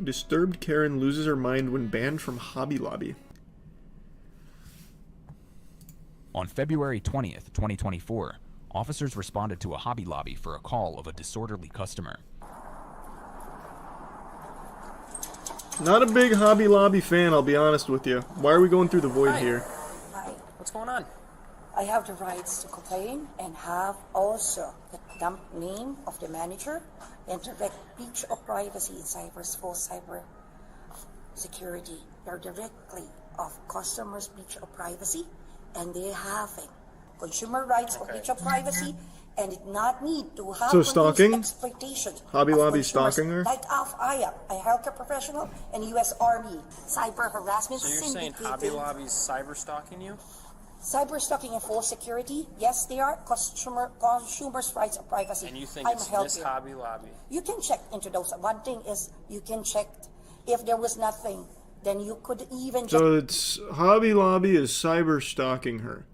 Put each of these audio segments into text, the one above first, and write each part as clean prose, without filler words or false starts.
Disturbed Karen loses her mind when banned from Hobby Lobby. On February 20th, 2024, officers responded to a Hobby Lobby for a call of a disorderly customer. Not a big Hobby Lobby fan, I'll be honest with you. Why are we going through the void here? Hi. What's going on? I have the rights to complain and have also the dump name of the manager and direct breach of privacy in cyber security. They're directly of customers' breach of privacy, and they having consumer rights of breach of privacy, and it not need to have So stalking? exploitation. Hobby of Lobby consumers, stalking her? Like I am a healthcare professional and U.S. Army cyber harassment. So you're saying Hobby Lobby's cyber stalking you? Cyber stalking and full security, yes, they are consumers' rights of privacy. And you think it's this Hobby Lobby? You can check into those. One thing is you can check if there was nothing, then you could even. So it's Hobby Lobby is cyber stalking her.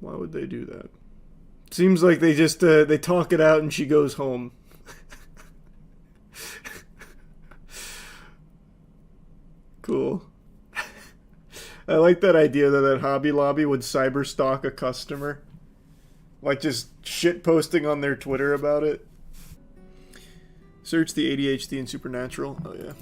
Why would they do that? Seems like they just they talk it out and she goes home. Cool. I like that idea that Hobby Lobby would cyber stalk a customer. Like just shit posting on their Twitter about it. Search the ADHD and Supernatural. Oh yeah.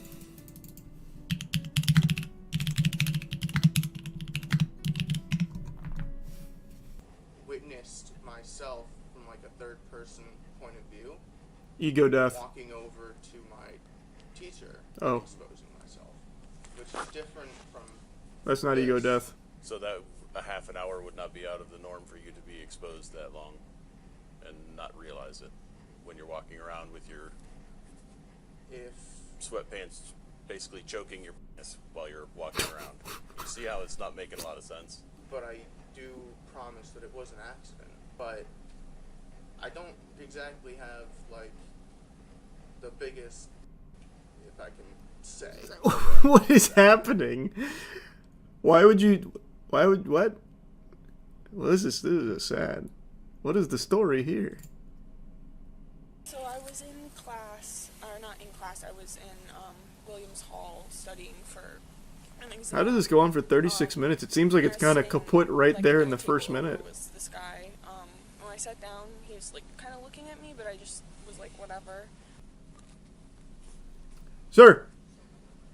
Witnessed myself from like a third person point of view. Ego death. Walking over to my teacher. Oh. Exposing myself. Which is different from... That's not ego death. So that a half an hour would not be out of the norm for you to be exposed that long and not realize it when you're walking around with your sweatpants basically choking your penis while you're walking around. You see how it's not making a lot of sense? But I do promise that it was an accident. But I don't exactly have like the biggest, if I can say. What is happening? Why would what? Well, this is sad. What is the story here? So I was in class, or not in class, I was in Williams Hall studying for an exam. How does this go on for 36 minutes? It seems like it's kind of kaput right there in the first minute. Was this guy, when I sat down, he was like kind of looking at me, but I just was like, whatever. Sir,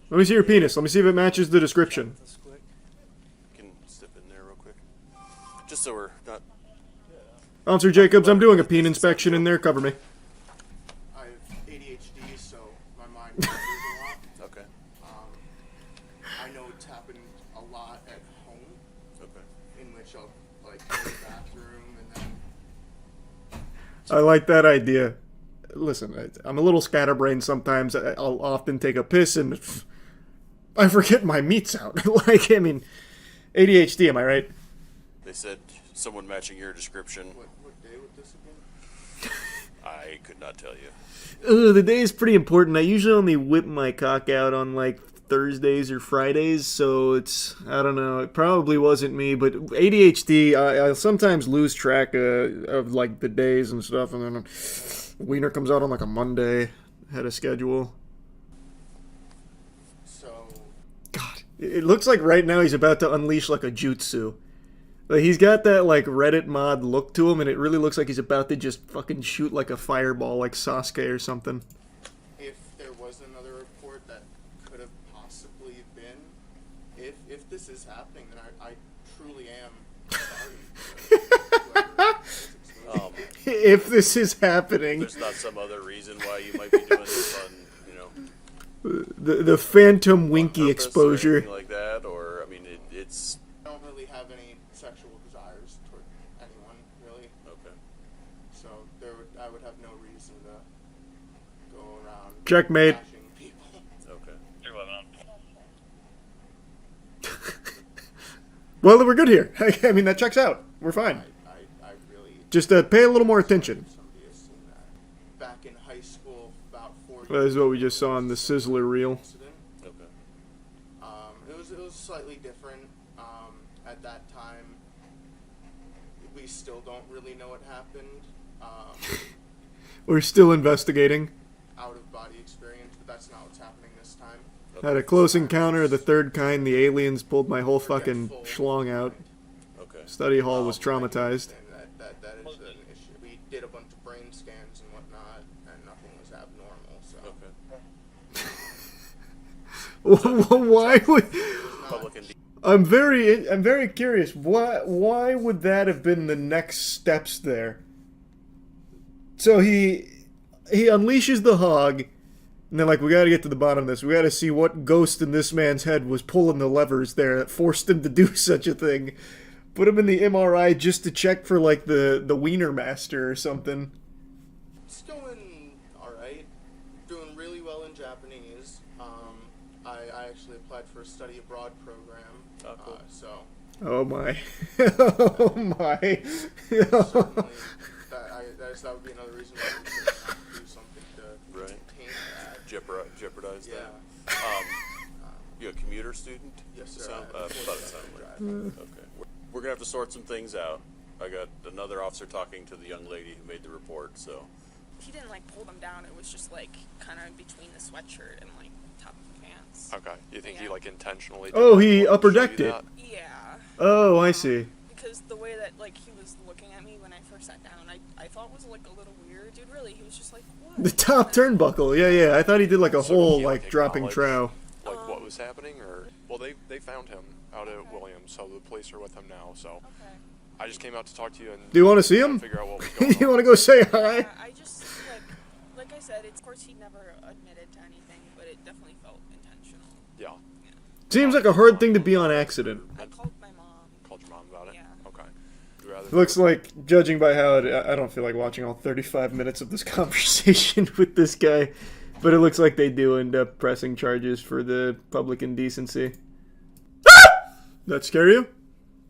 let me see your penis. Let me see if it matches the description. You can step in there real quick. Just so we're not... Officer Jacobs, I'm doing a peen inspection in there. Cover me. I have ADHD, so my mind wanders a lot. Okay. I know it's happened a lot at home. Okay. In which I'll like go to the bathroom and then... I like that idea. Listen, I'm a little scatterbrained sometimes. I'll often take a piss and I forget my meat's out. Like, I mean, ADHD, am I right? They said someone matching your description. What day would this have been? I could not tell you. The day is pretty important. I usually only whip my cock out on like Thursdays or Fridays, so it's, I don't know, it probably wasn't me, but ADHD, I sometimes lose track of like the days and stuff, and then Wiener comes out on like a Monday, ahead of schedule. So... God, it looks like right now he's about to unleash like a jutsu. Like, he's got that like Reddit mod look to him, and it really looks like he's about to just fucking shoot like a fireball like Sasuke or something. If there was another report that could have possibly been, if this is happening, then I truly am sorry. If this is happening, There's not some other reason why you might be doing this on, you know... the phantom winky purpose exposure. Or anything like that, or, I mean, it's... I don't really have any sexual desires toward anyone, really. Okay. So I would have no reason to go around Checkmate. bashing people. Okay. Well, we're good here. I mean, that checks out. We're fine. I really... Just pay a little more attention. Somebody has seen that. Back in high school, about 4 That is what we just saw in the Sizzler reel. incident. Okay. It was slightly different. At that time, we still don't really know what happened. We're still investigating. Out of body experience, but that's not what's Had a close encounter of the third kind. The aliens pulled my whole fucking schlong out. Okay. Study hall was traumatized. And that is an issue. We did a bunch of brain scans and whatnot, and nothing was abnormal. So. Okay. Why would? Public and I'm very curious. Why would that have been the next steps there? So he unleashes the hog, and they're like, we got to get to the bottom of this. We got to see what ghost in this man's head was pulling the levers there that forced him to do such a thing. Put him in the MRI just to check for like the Wiener Master or something. It's going alright. Doing really well in Japanese. I actually applied for a study abroad program. Oh, cool. So. Oh my. Oh my. Certainly, that would be another reason why we should have to do something to contain that. Jeopardize Yeah. that. You a commuter student? Yes, sir. Thought it sounded like. Okay. We're gonna have to sort some things out. I got another officer talking to the young lady who made the report, so. He didn't like pull them down. It was just like kind of between the sweatshirt and like top of the pants. Okay. You think he like intentionally? Oh, did he that to upper show you decked it. that? Yeah. Oh, I see. Because the way that like he was looking at me when I first sat down, I thought was like a little weird. Dude, really, he was just like, what? The top turnbuckle. Yeah. I thought he did like a So whole he, like dropping acknowledged, trow. Like what was happening, or well, they found him out at Williams, so the police are with him now. So Okay. I just came out to talk to you and Do you want to see him? figure out what was going You on. want to go say hi? Yeah, I just like I said, it's of course he never admitted to anything, but it definitely felt intentional. Yeah. Seems like a hard thing to be on accident. I called my mom. Called your mom about it. Yeah. Okay. Would you rather Looks like, judging by how I don't feel like watching all 35 minutes of this conversation with this guy, but it looks like they do end up pressing charges for the public indecency. That scare you?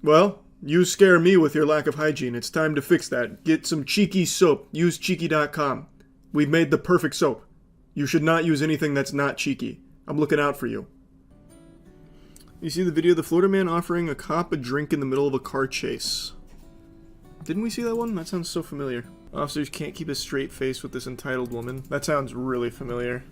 Well, you scare me with your lack of hygiene. It's time to fix that. Get some Cheeky soap. Use Cheeky.com. We've made the perfect soap. You should not use anything that's not cheeky. I'm looking out for you. You see the video of the Florida man offering a cop a drink in the middle of a car chase. Didn't we see that one? That sounds so familiar. Officers can't keep a straight face with this entitled woman. That sounds really familiar.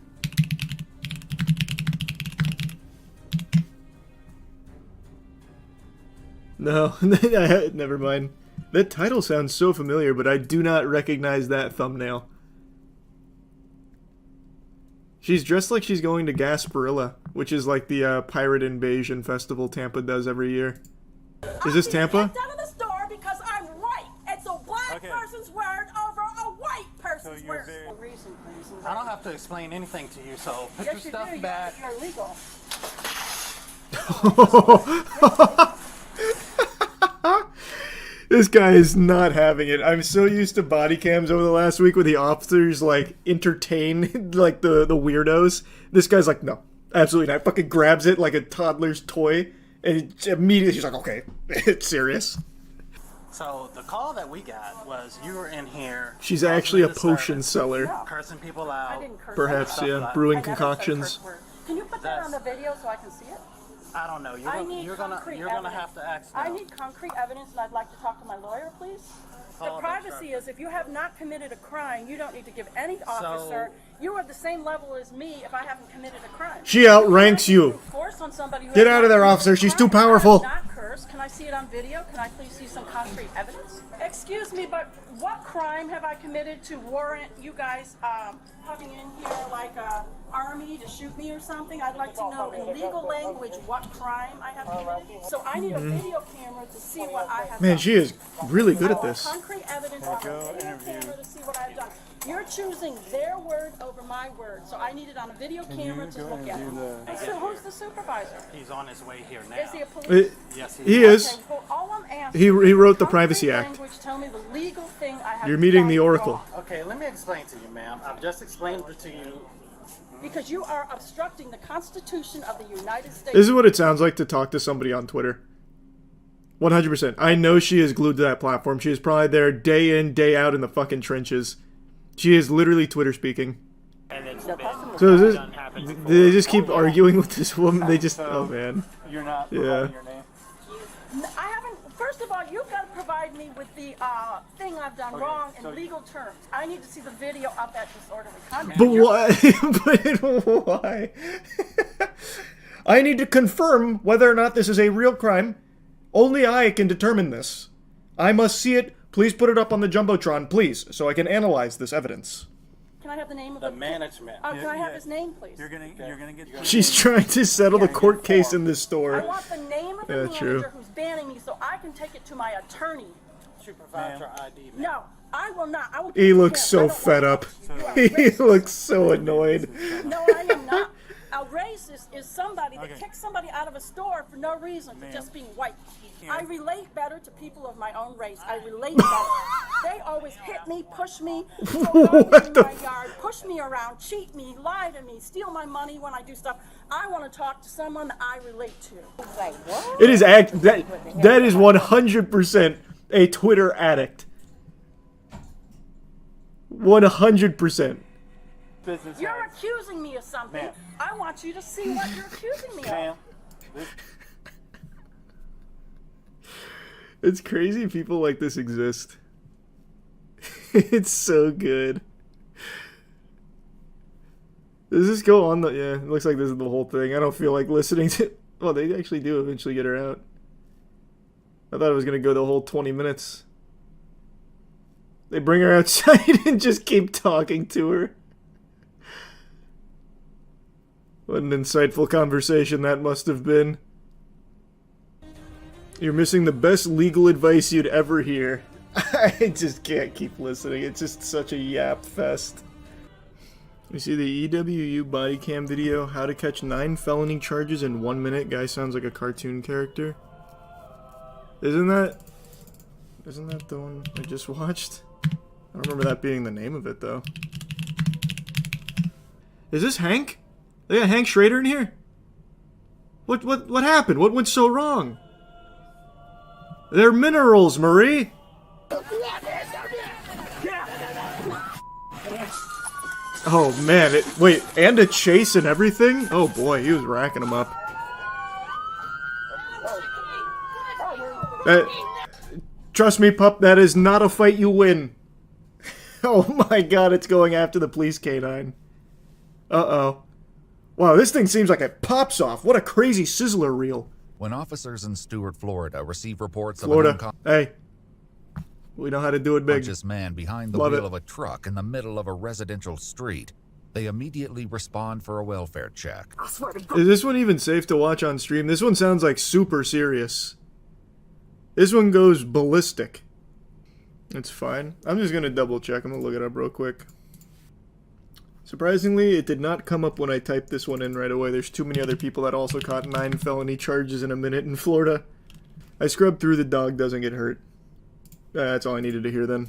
No, never mind. That title sounds so familiar, but I do not recognize that thumbnail. She's dressed like she's going to Gasparilla, which is like the pirate invasion festival Tampa does every year. Is this Tampa? Kicked out of the store because I'm white. It's a black person's word over a white person's word. I don't have to explain anything to you, so put your Yes, you stuff do. back. You're illegal. This guy is not having it. I'm so used to body cams over the last week where the officers like entertain like the weirdos. This guy's like, no, absolutely not. Fucking grabs it like a toddler's toy, and immediately she's like, okay, it's serious. So the call that we got was you were in here. She's actually a causing a potion disturbance, seller. cursing people I out. didn't curse. Perhaps, Stuff yeah, like- brewing I never said concoctions. curse word. Can you put that on the video so I can see it? I don't know. I need You're concrete gonna evidence. have to ask. I them. need concrete evidence, and I'd like to talk to my lawyer, please. The Oh, privacy is if you have not committed a crime, you don't need to give any officer. You are the same level as me if I haven't committed a crime. She outranks you. Force on somebody who Get has out not of there, committed officer. a She's crime. too powerful. I have not cursed. Can I see it on video? Can I please see some concrete evidence? Excuse me, but what crime have I committed to warrant you guys coming in here like a army to shoot me or something? I'd like to know in legal language what crime I have committed. So I need a video camera to see what I have Man, done. she is really good at I want this. concrete evidence on a video camera to see what I've done. You're choosing their word over my word, so I need it on a video camera to look at it. And so who's the supervisor? He's on his way here now. Is he a police? Yes, He is. Okay, well, all I'm asking He wrote the concrete Privacy Act. language, tell me the legal thing I have You're meeting done the Oracle. wrong. Okay, let me explain to you, ma'am. I've just explained it to you. Because you are obstructing the Constitution of the United States. This is what it sounds like to talk to somebody on Twitter. 100%. I know she is glued to that platform. She is probably there day in, day out in the fucking trenches. She is literally Twitter speaking. So is this, they just keep arguing with this woman? They just, oh man. You're not Yeah. providing your name. I haven't. First of all, you've got to provide me with the thing I've done wrong in legal terms. I need to see the video of that disorderly conduct. But why? But why? I need to confirm whether or not this is a real crime. Only I can determine this. I must see it. Please put it up on the Jumbotron, please, so I can analyze this evidence. Can I have the name of The management. Can I have his name, please? You're gonna get. She's trying to settle the court case in this I store. want the name of the Yeah, manager true. who's banning me so I can take it to my attorney. You provide your ID. No, I will not. I will He give it looks to him. I so don't fed want up. it. He looks so annoyed. No, I am not. A racist is somebody that kicks somebody out of a store for no reason, for just being white. I relate better to people of my own race. I relate better. They always hit me, push me, throw garbage in my yard, push me around, cheat me, lie to me, steal my money when I do stuff. I want to talk to someone that I relate to. Like, what? It is that is 100% a Twitter addict. 100%. You're accusing me of something. Ma'am. I want you to see what you're accusing me of. It's crazy people like this exist. It's so good. Does this go on the... Yeah, it looks like this is the whole thing. I don't feel like listening to... Well, they actually do eventually get her out. I thought it was going to go the whole 20 minutes. They bring her outside and just keep talking to her. What an insightful conversation that must have been. You're missing the best legal advice you'd ever hear. I just can't keep listening. It's just such a yap fest. You see the EWU body cam video? How to catch 9 felony charges in 1 minute? Guy sounds like a cartoon character. Isn't that the one I just watched? I don't remember that being the name of it though. Is this Hank? They got Hank Schrader in here? What happened? What went so wrong? They're minerals, Marie! Oh man, wait, and a chase and everything? Oh boy, he was racking them up. Trust me, pup, that is not a fight you win. Oh my god, it's going after the police canine. Uh-oh. Wow, this thing seems like it pops off. What a crazy sizzler reel. When officers in Stuart, Florida receive reports of Florida, hey. We know how to do it big. unconscious man behind the Love wheel it. of a truck in the middle of a residential street, they immediately respond for a welfare check. Is this one even safe to watch on stream? This one sounds like super serious. This one goes ballistic. It's fine. I'm just gonna double check. I'm gonna look it up real quick. Surprisingly, it did not come up when I typed this one in right away. There's too many other people that also caught 9 felony charges in a minute in Florida. I scrubbed through the dog doesn't get hurt. That's all I needed to hear then.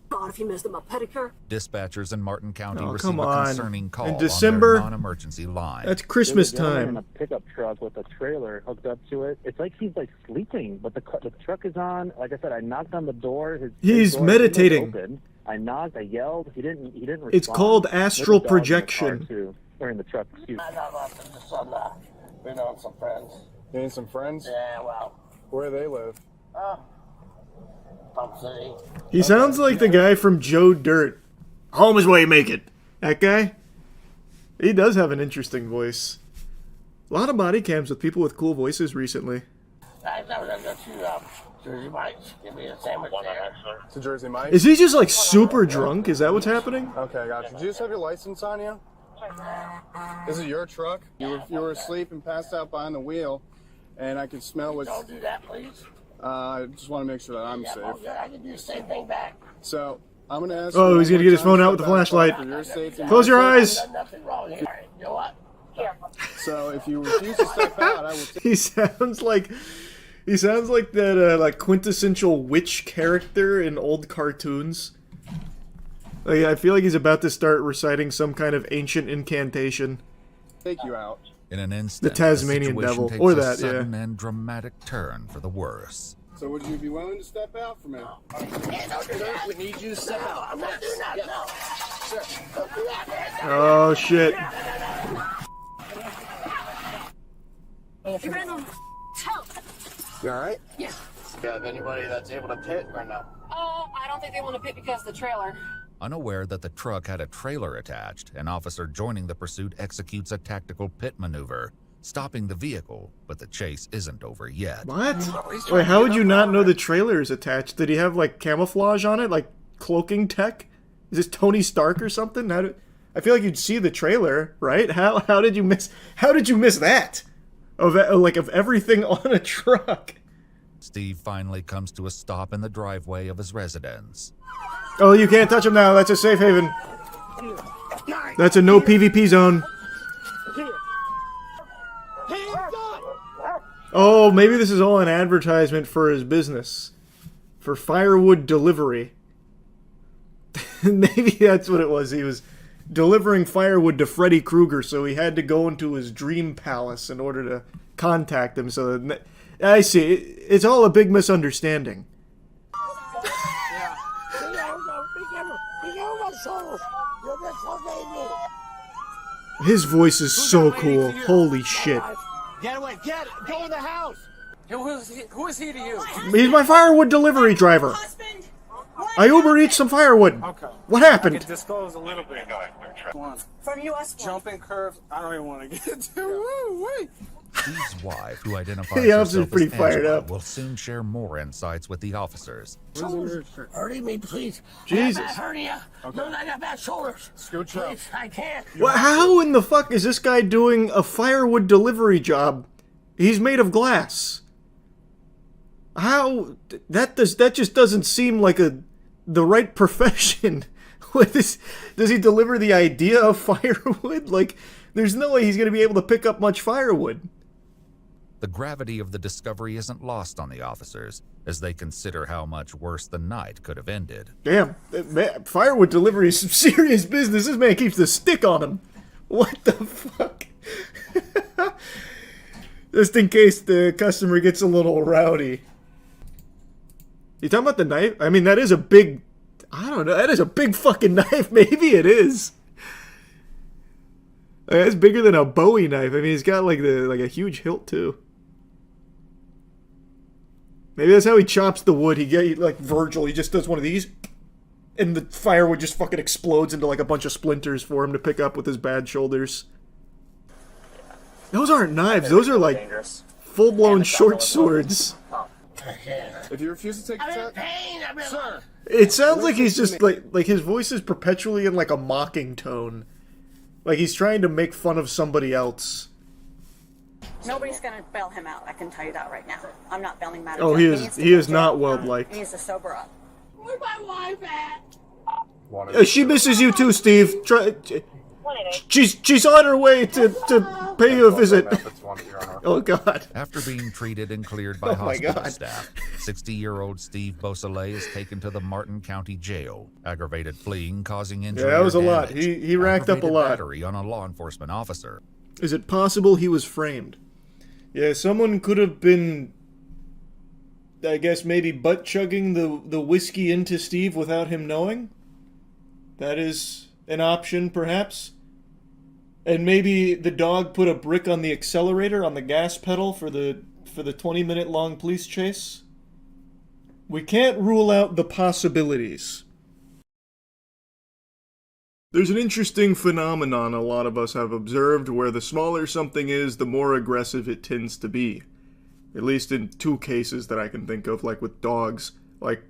God, if you missed them a pedicure. Dispatchers in Martin County Oh, receive come a on. concerning call In December? on their non-emergency line. That's Christmas There's a gentleman in time. a pickup truck with a trailer hooked up to it. It's like he's like sleeping, but the truck is on. Like I said, I knocked on the door. He's door meditating. open. I knocked. I yelled. He didn't respond. It's called There's a astral dog in the car, projection. too, or in the truck. Excuse me. Been on some friends. You need some friends? Yeah, well. Where do they live? Pump City. He sounds like the guy from Joe Dirt. Home is where you make it. That guy? He does have an interesting voice. A lot of body cams with people with cool voices recently. I know that got Jersey Mike's. Give me a sandwich there. To Jersey Mike? Is he just like super drunk? Is that what's happening? Okay, gotcha. Do you just have your license on you? This is your truck? You were asleep and passed out behind the wheel, and I could smell what... Don't do that, please. I just want to make sure that I'm safe. Well, yeah, I can do the same thing back. So, I'm going to ask Oh, you he's one gonna more get his time phone to out with the step back flashlight. for your safety and Close my your safety. eyes. Nothing wrong here. You know what? Here. So, if you refuse to step out, I will... He sounds like that like quintessential witch character in old cartoons. Like, I feel like he's about to start reciting some kind of ancient incantation. take you out. In an instant, The Tasmanian situation devil, takes or a that, sudden and dramatic turn for the worse. So would you be willing to step out for me? Sir, we need you to step out. I'm not doing that, no. Sir, don't do that, man. Oh shit! You're in on help. You alright? Yeah. You have anybody that's able to pit or no? I don't think they want to pit because of the trailer. Unaware that the truck had a trailer attached, an officer joining the pursuit executes a tactical pit maneuver, stopping the vehicle, but the chase isn't over yet. What? Wait, how would you not know the trailer is attached? Did he have, like, camouflage on it? Like, cloaking tech? Is this Tony Stark or something? I feel like you'd see the trailer, right? How did you miss that? Of everything on a truck. Steve finally comes to a stop in the driveway of his residence. Oh, you can't touch him now. That's a safe haven. That's a no PvP zone. Oh, maybe this is all an advertisement for his business. For firewood delivery. Maybe that's what it was. He was delivering firewood to Freddy Krueger, so he had to go into his dream palace in order to contact him. So that, I see. It's all a big misunderstanding. His voice is so cool. Holy shit. Get away! Go in the house! Who is he to you? He's my firewood delivery driver. I Uber Eats some firewood. Okay. What happened? I can disclose a little bit. From US Jumping curves. I don't even want to get into. Wait. Steve's wife, who identifies The officer's herself pretty as fired Angela, up. will soon share more insights with the officers. Hurting me, please. Jesus. I got hernia. No, I got bad shoulders. Scooch up. Please, I can't. Well, how in the fuck is this guy doing a firewood delivery job? He's made of glass. How that just doesn't seem like the right profession. Does he deliver the idea of firewood? Like, there's no way he's going to be able to pick up much firewood. The gravity of the discovery isn't lost on the officers, as they consider how much worse the night could have ended. Damn, man, firewood delivery is some serious business. This man keeps the stick on him. What the fuck? Just in case the customer gets a little rowdy. You talking about the knife? I mean, that is a big... I don't know. That is a big fucking knife. Maybe it is. It's bigger than a Bowie knife. I mean, he's got like a huge hilt too. Maybe that's how he chops the wood. Like Virgil. He just does one of these, and the firewood just fucking explodes into like a bunch of splinters for him to pick up with his bad shoulders. Those aren't knives. Those are like full-blown short swords. If you refuse to take the shot, sir. It sounds like he's just like his voice is perpetually in like a mocking tone. Like he's trying to make fun of somebody else. Nobody's gonna bail him out, I can tell you that right now. I'm not bailing him out. Oh, he is not well liked. He needs to sober up. Where's my wife at? She misses you too, Steve. She's on her way to pay you a visit. Oh God! After being treated and cleared by hospital staff, 60-year-old Steve Beausoleil is taken to the Martin County Jail. Aggravated fleeing causing injury. Yeah, that was or a lot. damage. He racked up a lot. Battery on a law enforcement officer. Is it possible he was framed? Yeah, someone could have been, I guess, maybe butt chugging the whiskey into Steve without him knowing. That is an option, perhaps. And maybe the dog put a brick on the accelerator on the gas pedal for the 20-minute long police chase. We can't rule out the possibilities. There's an interesting phenomenon a lot of us have observed where the smaller something is, the more aggressive it tends to be. At least in two cases that I can think of, like with dogs. Like,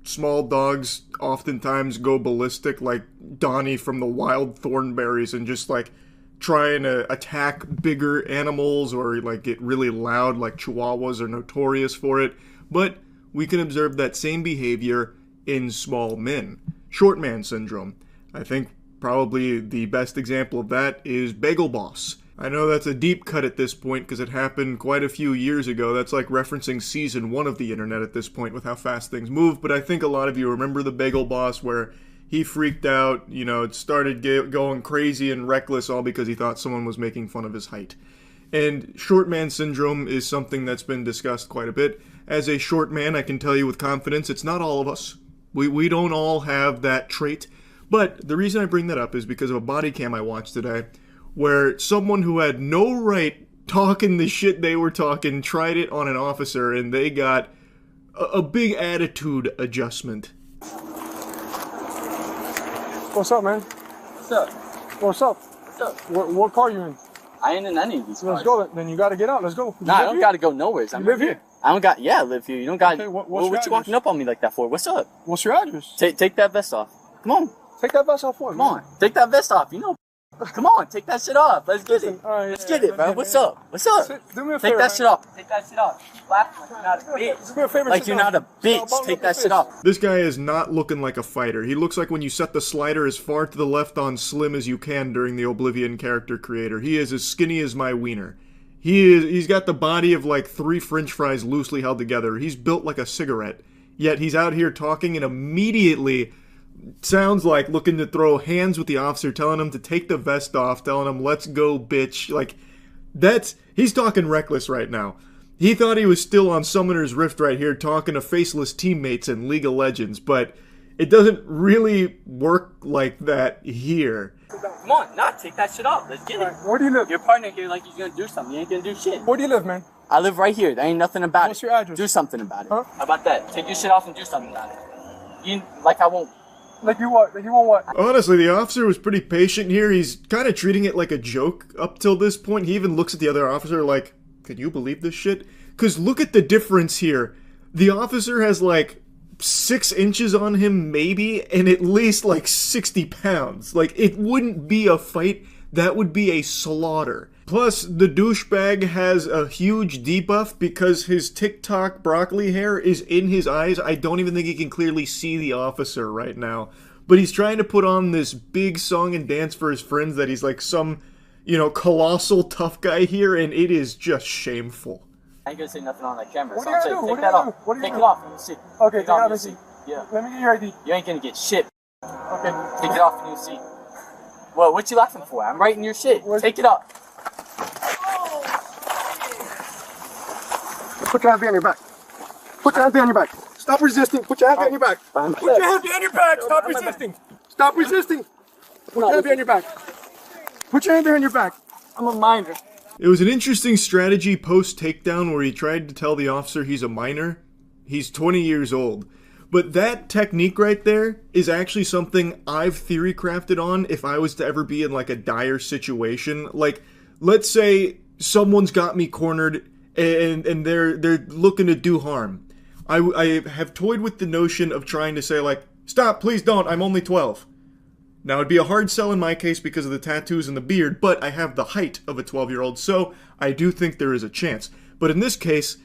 small dogs oftentimes go ballistic, like Donnie from the Wild Thornberries, and just like trying to attack bigger animals or like get really loud, like Chihuahuas are notorious for it. But we can observe that same behavior in small men. Short man syndrome. I think probably the best example of that is Bagel Boss. I know that's a deep cut at this point because it happened quite a few years ago. That's like referencing season 1 of the internet at this point with how fast things move. But I think a lot of you remember the Bagel Boss where he freaked out, you know, it started going crazy and reckless all because he thought someone was making fun of his height. And short man syndrome is something that's been discussed quite a bit. As a short man, I can tell you with confidence, it's not all of us. We don't all have that trait. But the reason I bring that up is because of a body cam I watched today where someone who had no right talking the shit they were talking tried it on an officer and they got a big attitude adjustment. What's up, man? What's up? What's up? What's up? What car you in? I ain't in any of these cars. Let's go. Then you got to get out. Let's go. Nah, I don't got to go nowhere. You live here? I don't got. Yeah, I live here. You don't got. Okay, what your you address? walking up on me like that for? What's up? What's your address? Take that vest off. Come on. Take that vest off for me. Come on. Take that vest off. You know. Come on. Take that shit off. Let's get it. Let's get it, bro. What's up? What's up? Do me a favor. Take that shit off. Take that shit off. Laugh like you're not a bitch. Do me a favor. Like you're not a bitch. Take that shit off. This guy is not looking like a fighter. He looks like when you set the slider as far to the left on slim as you can during the Oblivion character creator. He is as skinny as my wiener. He's got the body of like 3 french fries loosely held together. He's built like a cigarette. Yet he's out here talking and immediately sounds like looking to throw hands with the officer, telling him to take the vest off, telling him, let's go, bitch. Like, he's talking reckless right now. He thought he was still on Summoner's Rift right here talking to faceless teammates in League of Legends, but it doesn't really work like that here. Come on, take that shit off. Let's get it. Where do you live? Your partner here like he's gonna do something. You ain't gonna do shit. Where do you live, man? I live right here. There ain't nothing about it. What's your address? Do something about it. Huh? How about that? Take your shit off and do something about it. You like I won't. Like you what? Like you want what? Honestly, the officer was pretty patient here. He's kind of treating it like a joke up till this point. He even looks at the other officer like, can you believe this shit? Because look at the difference here. The officer has like 6 inches on him maybe, and at least like 60 pounds. Like, it wouldn't be a fight. That would be a slaughter. Plus, the douchebag has a huge debuff because his TikTok broccoli hair is in his eyes. I don't even think he can clearly see the officer right now. But he's trying to put on this big song and dance for his friends that he's like some, colossal tough guy here, and it is just shameful. I ain't gonna say nothing on that camera. What so are you I'm gonna do? saying, What take are you that gonna off. do? What are you Take gonna it off and you see. Okay, take it off take and you it see. off. Yeah. Let me get your ID. You ain't gonna get shit. Okay. Take it off and you see. Well, what you laughing for? I'm writing your shit. Take it off. Put your hands behind your back. Put your hands behind your back. Stop resisting. Put your hands behind your back. Put your hands behind your back. Stop resisting. Stop resisting. Put your hands behind your back. Put your hands behind your back. I'm a minor. It was an interesting strategy post-takedown where he tried to tell the officer he's a minor. He's 20 years old. But that technique right there is actually something I've theory crafted on if I was to ever be in like a dire situation. Like, let's say someone's got me cornered and they're looking to do harm. I have toyed with the notion of trying to say like, stop, please don't, I'm only 12. Now, it'd be a hard sell in my case because of the tattoos and the beard, but I have the height of a 12-year-old, so I do think there is a chance. But in this case,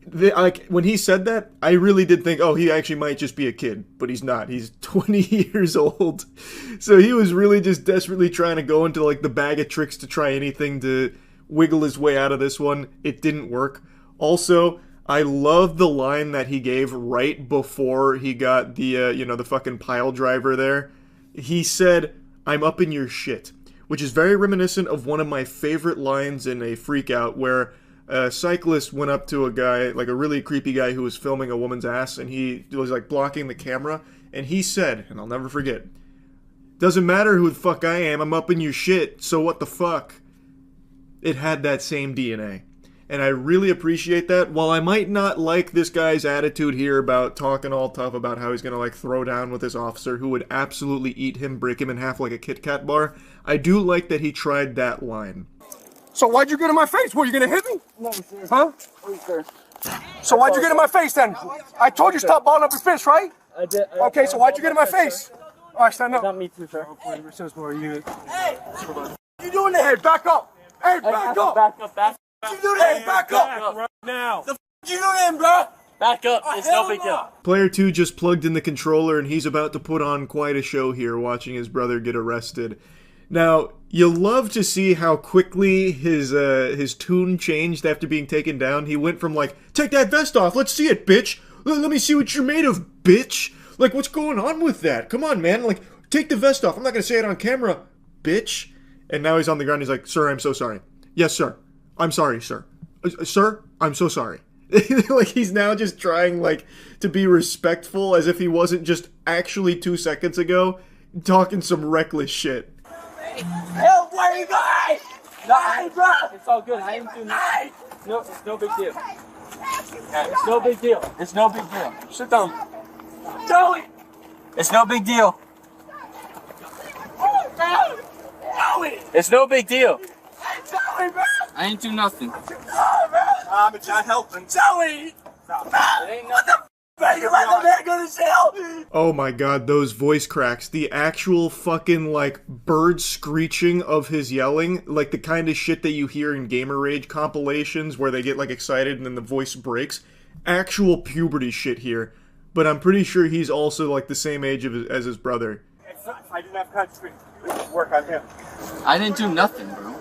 when he said that, I really did think, oh, he actually might just be a kid, but he's not. He's 20 years old. So he was really just desperately trying to go into like the bag of tricks to try anything to wiggle his way out of this one. It didn't work. Also, I love the line that he gave right before he got the, the fucking pile driver there. He said, I'm up in your shit, which is very reminiscent of one of my favorite lines in a Freakout where a cyclist went up to a guy, like a really creepy guy who was filming a woman's ass, and he was like blocking the camera, and he said, and I'll never forget, doesn't matter who the fuck I am, I'm up in your shit, so what the fuck? It had that same DNA. And I really appreciate that. While I might not like this guy's attitude here about talking all tough about how he's going to like throw down with this officer who would absolutely eat him, break him in half like a Kit Kat bar, I do like that he tried that line. So why'd you get in my face? What, you gonna hit me? No, sir. Huh? No, sir. So why'd you get in my face then? I told you stop balling up your fist, right? I did. Okay, so why'd you get in my face? All right, stand up. Not me too, sir. Hey! What you doing there? Hey, back up! Hey, back up! Back up, back up. What you doing there? Hey, back up! Right now. The f you doing there, bro? Back up. It's no big deal. Player 2 just plugged in the controller and he's about to put on quite a show here watching his brother get arrested. Now, you'll love to see how quickly his tune changed after being taken down. He went from like, take that vest off, let's see it, bitch! Let me see what you're made of, bitch! Like, what's going on with that? Come on, man, like, take the vest off, I'm not gonna say it on camera, bitch! And now he's on the ground, he's like, sir, I'm so sorry. Yes, sir. I'm sorry, sir. Sir, I'm so sorry. Like, he's now just trying, like, to be respectful as if he wasn't just actually 2 seconds ago talking some reckless shit. Help, where are you going? No, bro. It's all good. I ain't doing nothing. No, it's no big deal. It's no big deal. It's no big deal. Sit down. Do it. It's no big deal. It's no big deal. I ain't do nothing. I'm not helping. Joey! It ain't nothing. You let the man go to jail! Oh my god, those voice cracks. The actual fucking, like, bird screeching of his yelling. Like the kind of shit that you hear in Gamer Rage compilations where they get, like, excited and then the voice breaks. Actual puberty shit here. But I'm pretty sure he's also, like, the same age as his brother. If I didn't have country, work on him. I didn't do nothing, bro.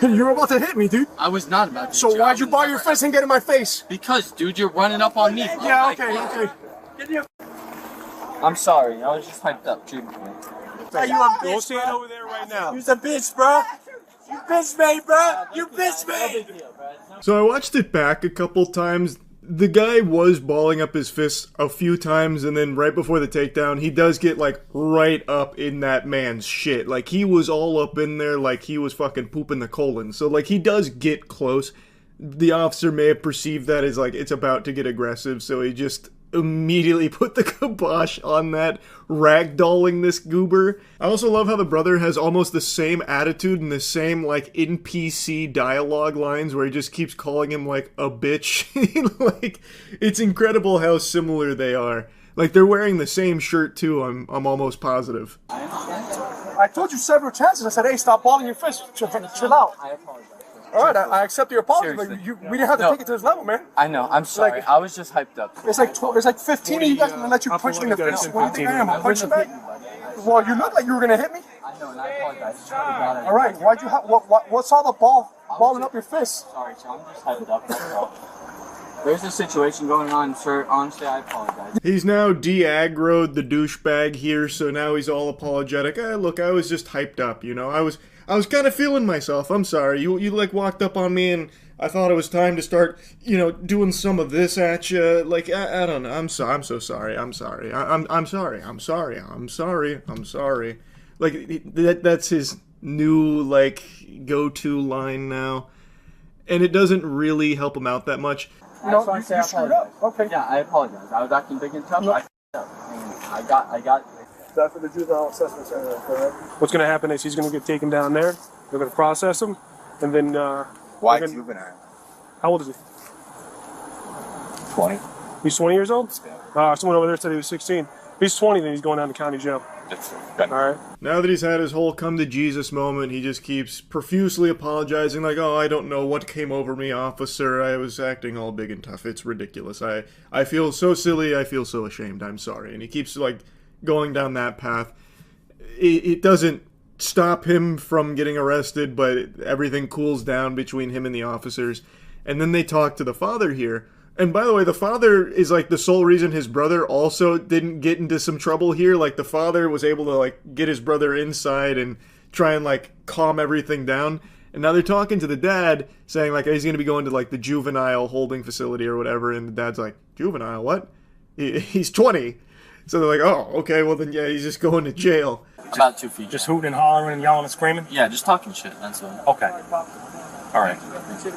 You were about to hit me, dude. I was not about to. So why'd you bar your fist and get in my face? Because, dude, you're running up on me. Bro. Yeah, okay. I'm sorry. I was just hyped up. Treat me. Hey, you a bitch, stand over there right now. You're a bitch, bro. You bitch me, bro. You bitch me. So I watched it back a couple times. The guy was balling up his fists a few times, and then right before the takedown, he does get, like, right up in that man's shit. Like, he was all up in there like he was fucking pooping the colon. So, like, he does get close. The officer may have perceived that as, like, it's about to get aggressive, so he just immediately put the kibosh on that, ragdolling this goober. I also love how the brother has almost the same attitude and the same, like, NPC dialogue lines where he just keeps calling him, like, a bitch. Like, it's incredible how similar they are. Like, they're wearing the same shirt, too, I'm almost positive. I told you several chances. I said, hey, stop balling your fist. Chill out. I apologize. All right, I accept your apology, but we didn't have to take it to this level, man. I know. I'm sorry. I was just hyped up. It's like 15 of you guys gonna let you punch me in the face. What do you think I am? A punch bag? Well, you look like you were gonna hit me. I know, and I apologize. All right, why'd you have what's all the balling up your fist? Sorry, Sean. I'm just hyped up. That's all. There's a situation going on, sir. Honestly, I apologize. He's now de-aggroed the douchebag here, so now he's all apologetic. Look, I was just hyped up, you know. I was kind of feeling myself. I'm sorry. You like walked up on me and I thought it was time to start, you know, doing some of this at you. Like, I don't know. I'm so sorry. I'm sorry. I'm sorry. I'm sorry. I'm sorry. I'm sorry. Like, that's his new, like, go-to line now. And it doesn't really help him out that much. No, you screwed up. Okay. Yeah, I apologize. I was acting big and tough. I got. That's for the juvenile assessment center, correct? What's going to happen is he's going to get taken down there. They're going to process him, and then. Why juvenile? How old is he? 20. He's 20 years old. Someone over there said he was 16. If he's 20, then he's going down to county jail. All right. Now that he's had his whole come to Jesus moment, he just keeps profusely apologizing, like, oh, I don't know what came over me, officer. I was acting all big and tough. It's ridiculous. I feel so silly. I feel so ashamed. I'm sorry. And he keeps, like, going down that path. It doesn't stop him from getting arrested, but everything cools down between him and the officers. And then they talk to the father here. And by the way, the father is like the sole reason his brother also didn't get into some trouble here. Like, the father was able to, like, get his brother inside and try and, like, calm everything down. And now they're talking to the dad, saying, like, he's going to be going to, like, the juvenile holding facility or whatever. And the dad's like, juvenile, what? He's 20. So they're like, oh, okay, well then, yeah, he's just going to jail. About 2 feet. Just hooting and hollering and yelling and screaming? Yeah, just talking shit. That's all. Okay. All right.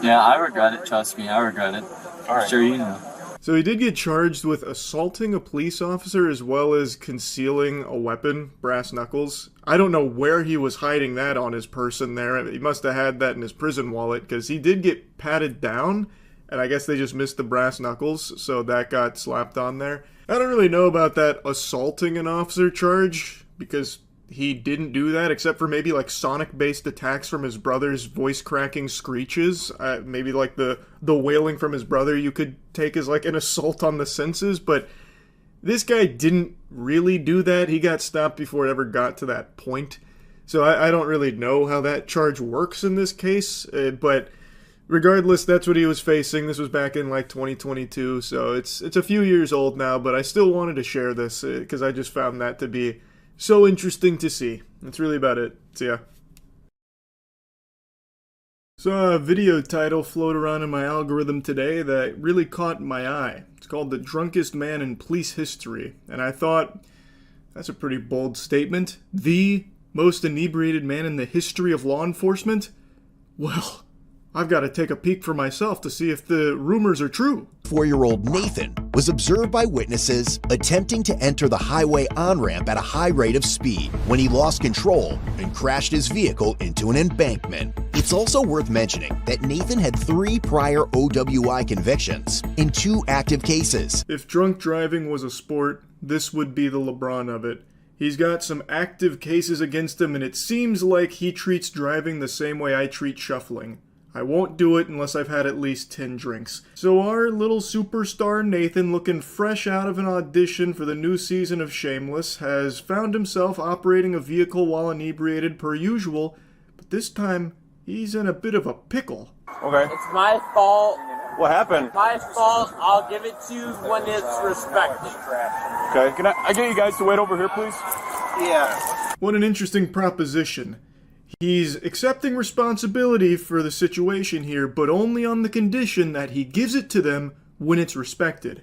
Yeah, I regret it. Trust me, I regret it. All right. Sure, you know. So he did get charged with assaulting a police officer as well as concealing a weapon, brass knuckles. I don't know where he was hiding that on his person there. He must have had that in his prison wallet, because he did get patted down, and I guess they just missed the brass knuckles, so that got slapped on there. I don't really know about that assaulting an officer charge, because he didn't do that, except for maybe, like, sonic-based attacks from his brother's voice-cracking screeches. Maybe, like, the wailing from his brother you could take as, like, an assault on the senses, but this guy didn't really do that. He got stopped before it ever got to that point. So I don't really know how that charge works in this case, but regardless, that's what he was facing. This was back in, like, 2022, so it's a few years old now, but I still wanted to share this, because I just found that to be so interesting to see. That's really about it. See ya. Saw a video title float around in my algorithm today that really caught my eye. It's called The Drunkest Man in Police History, and I thought, that's a pretty bold statement. The most inebriated man in the history of law enforcement? Well, I've got to take a peek for myself to see if the rumors are true. 4-year-old Nathan was observed by witnesses attempting to enter the highway on-ramp at a high rate of speed when he lost control and crashed his vehicle into an embankment. It's also worth mentioning that Nathan had 3 prior OWI convictions in 2 active cases. If drunk driving was a sport, this would be the LeBron of it. He's got some active cases against him, and it seems like he treats driving the same way I treat shuffling. I won't do it unless I've had at least 10 drinks. So our little superstar Nathan, looking fresh out of an audition for the new season of Shameless, has found himself operating a vehicle while inebriated per usual, but this time he's in a bit of a pickle. Okay. It's my fault. What happened? My fault. I'll give it to you when it's respected. Okay, can I get you guys to wait over here, please? Yeah. What an interesting proposition. He's accepting responsibility for the situation here, but only on the condition that he gives it to them when it's respected.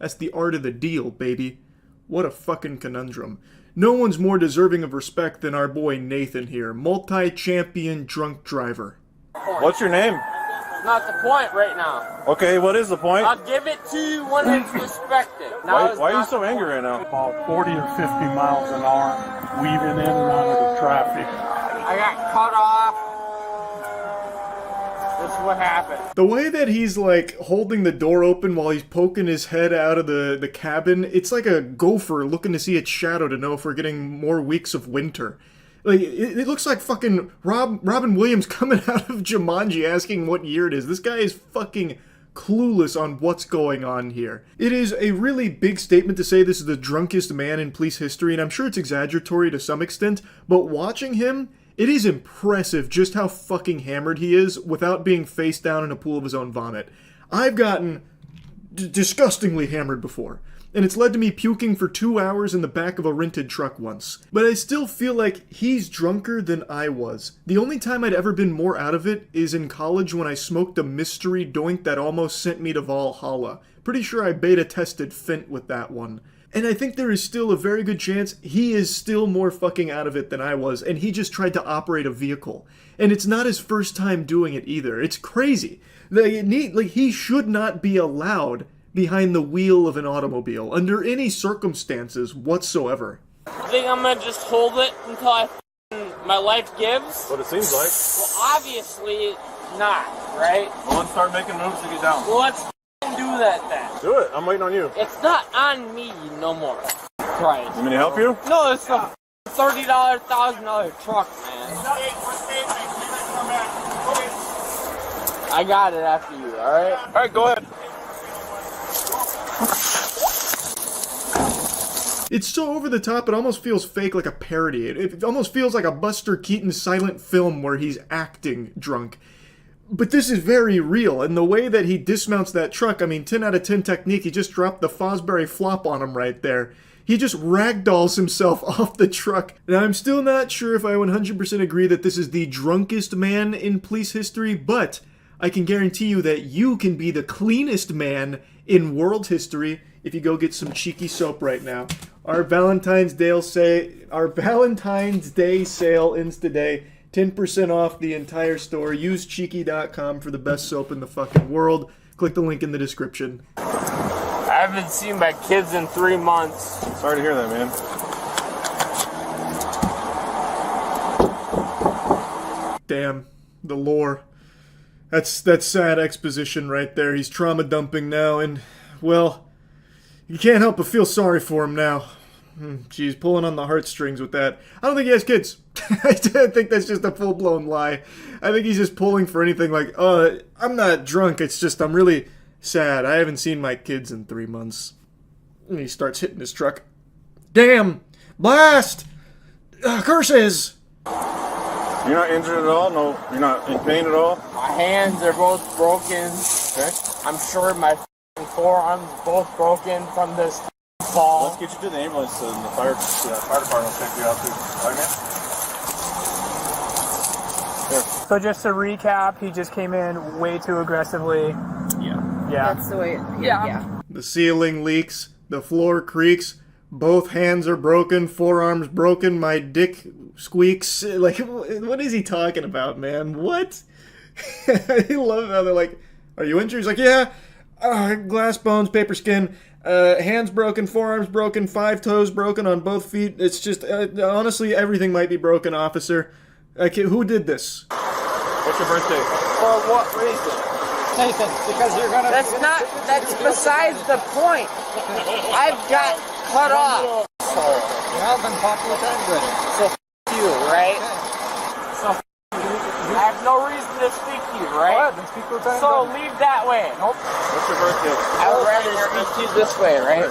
That's the art of the deal, baby. What a fucking conundrum. No one's more deserving of respect than our boy Nathan here, multi-champion drunk driver. What's your name? Not the point right now. Okay, what is the point? I'll give it to you when it's respected. Why are you so angry right now? About 40 or 50 miles an hour, weaving in and out of the traffic. I got cut off. This is what happened. The way that he's like holding the door open while he's poking his head out of the cabin, it's like a gopher looking to see its shadow to know if we're getting more weeks of winter. Like, it looks like fucking Robin Williams coming out of Jumanji asking what year it is. This guy is fucking clueless on what's going on here. It is a really big statement to say this is the drunkest man in police history, and I'm sure it's exaggeratory to some extent, but watching him, it is impressive just how fucking hammered he is without being face down in a pool of his own vomit. I've gotten disgustingly hammered before, and it's led to me puking for 2 hours in the back of a rented truck once. But I still feel like he's drunker than I was. The only time I'd ever been more out of it is in college when I smoked a mystery doink that almost sent me to Valhalla. Pretty sure I beta tested Fent with that one. And I think there is still a very good chance he is still more fucking out of it than I was, and he just tried to operate a vehicle. And it's not his first time doing it either. It's crazy. He should not be allowed behind the wheel of an automobile under any circumstances whatsoever. I think I'm gonna just hold it until my life gives. What it seems like. Well, obviously not, right? Well, let's start making moves to get down. Well, let's do that then. Do it. I'm waiting on you. It's not on me no more. Christ. You mean to help you? No, it's a $30,000 truck, man. I got it after you, alright? Alright, go ahead. It's so over the top, it almost feels fake, like a parody. It almost feels like a Buster Keaton silent film where he's acting drunk. But this is very real, and the way that he dismounts that truck, I mean, 10 out of 10 technique, he just dropped the Fosbury flop on him right there. He just ragdolls himself off the truck. Now, I'm still not sure if I 100% agree that this is the drunkest man in police history, but I can guarantee you that you can be the cleanest man in world history if you go get some cheeky soap right now. Our Valentine's Day sale ends today. 10% off the entire store. Use cheeky.com for the best soap in the fucking world. Click the link in the description. I haven't seen my kids in 3 months. Sorry to hear that, man. Damn, the lore. That's sad exposition right there. He's trauma dumping now, and, well, you can't help but feel sorry for him now. Geez, pulling on the heartstrings with that. I don't think he has kids. I think that's just a full-blown lie. I think he's just pulling for anything like, I'm not drunk, it's just I'm really sad. I haven't seen my kids in 3 months. And he starts hitting his truck. Damn! Blast! Curses! You're not injured at all? No, you're not in pain at all? My hands are both broken. Okay. I'm sure my forearms both broken from this fall. Let's get you to the ambulance and the fire department will check you out too. Okay? Here. So just to recap, he just came in way too aggressively. Yeah. That's the way. Yeah. The ceiling leaks, the floor creaks, both hands are broken, forearms broken, my dick squeaks. Like, what is he talking about, man? What? I love how they're like, "Are you injured?" He's like, "Yeah, glass bones, paper skin, hands broken, forearms broken, 5 toes broken on both feet. It's just, honestly, everything might be broken, officer. Who did this?" What's your birthday? For what reason? Nathan, because you're gonna... That's besides the point. I've got cut off. You have been talking with everybody. So you, right? So I have no reason to speak to you, right? Go ahead, then speak to the So leave that way. Nope. What's your birthday? I would rather speak to you this way, right?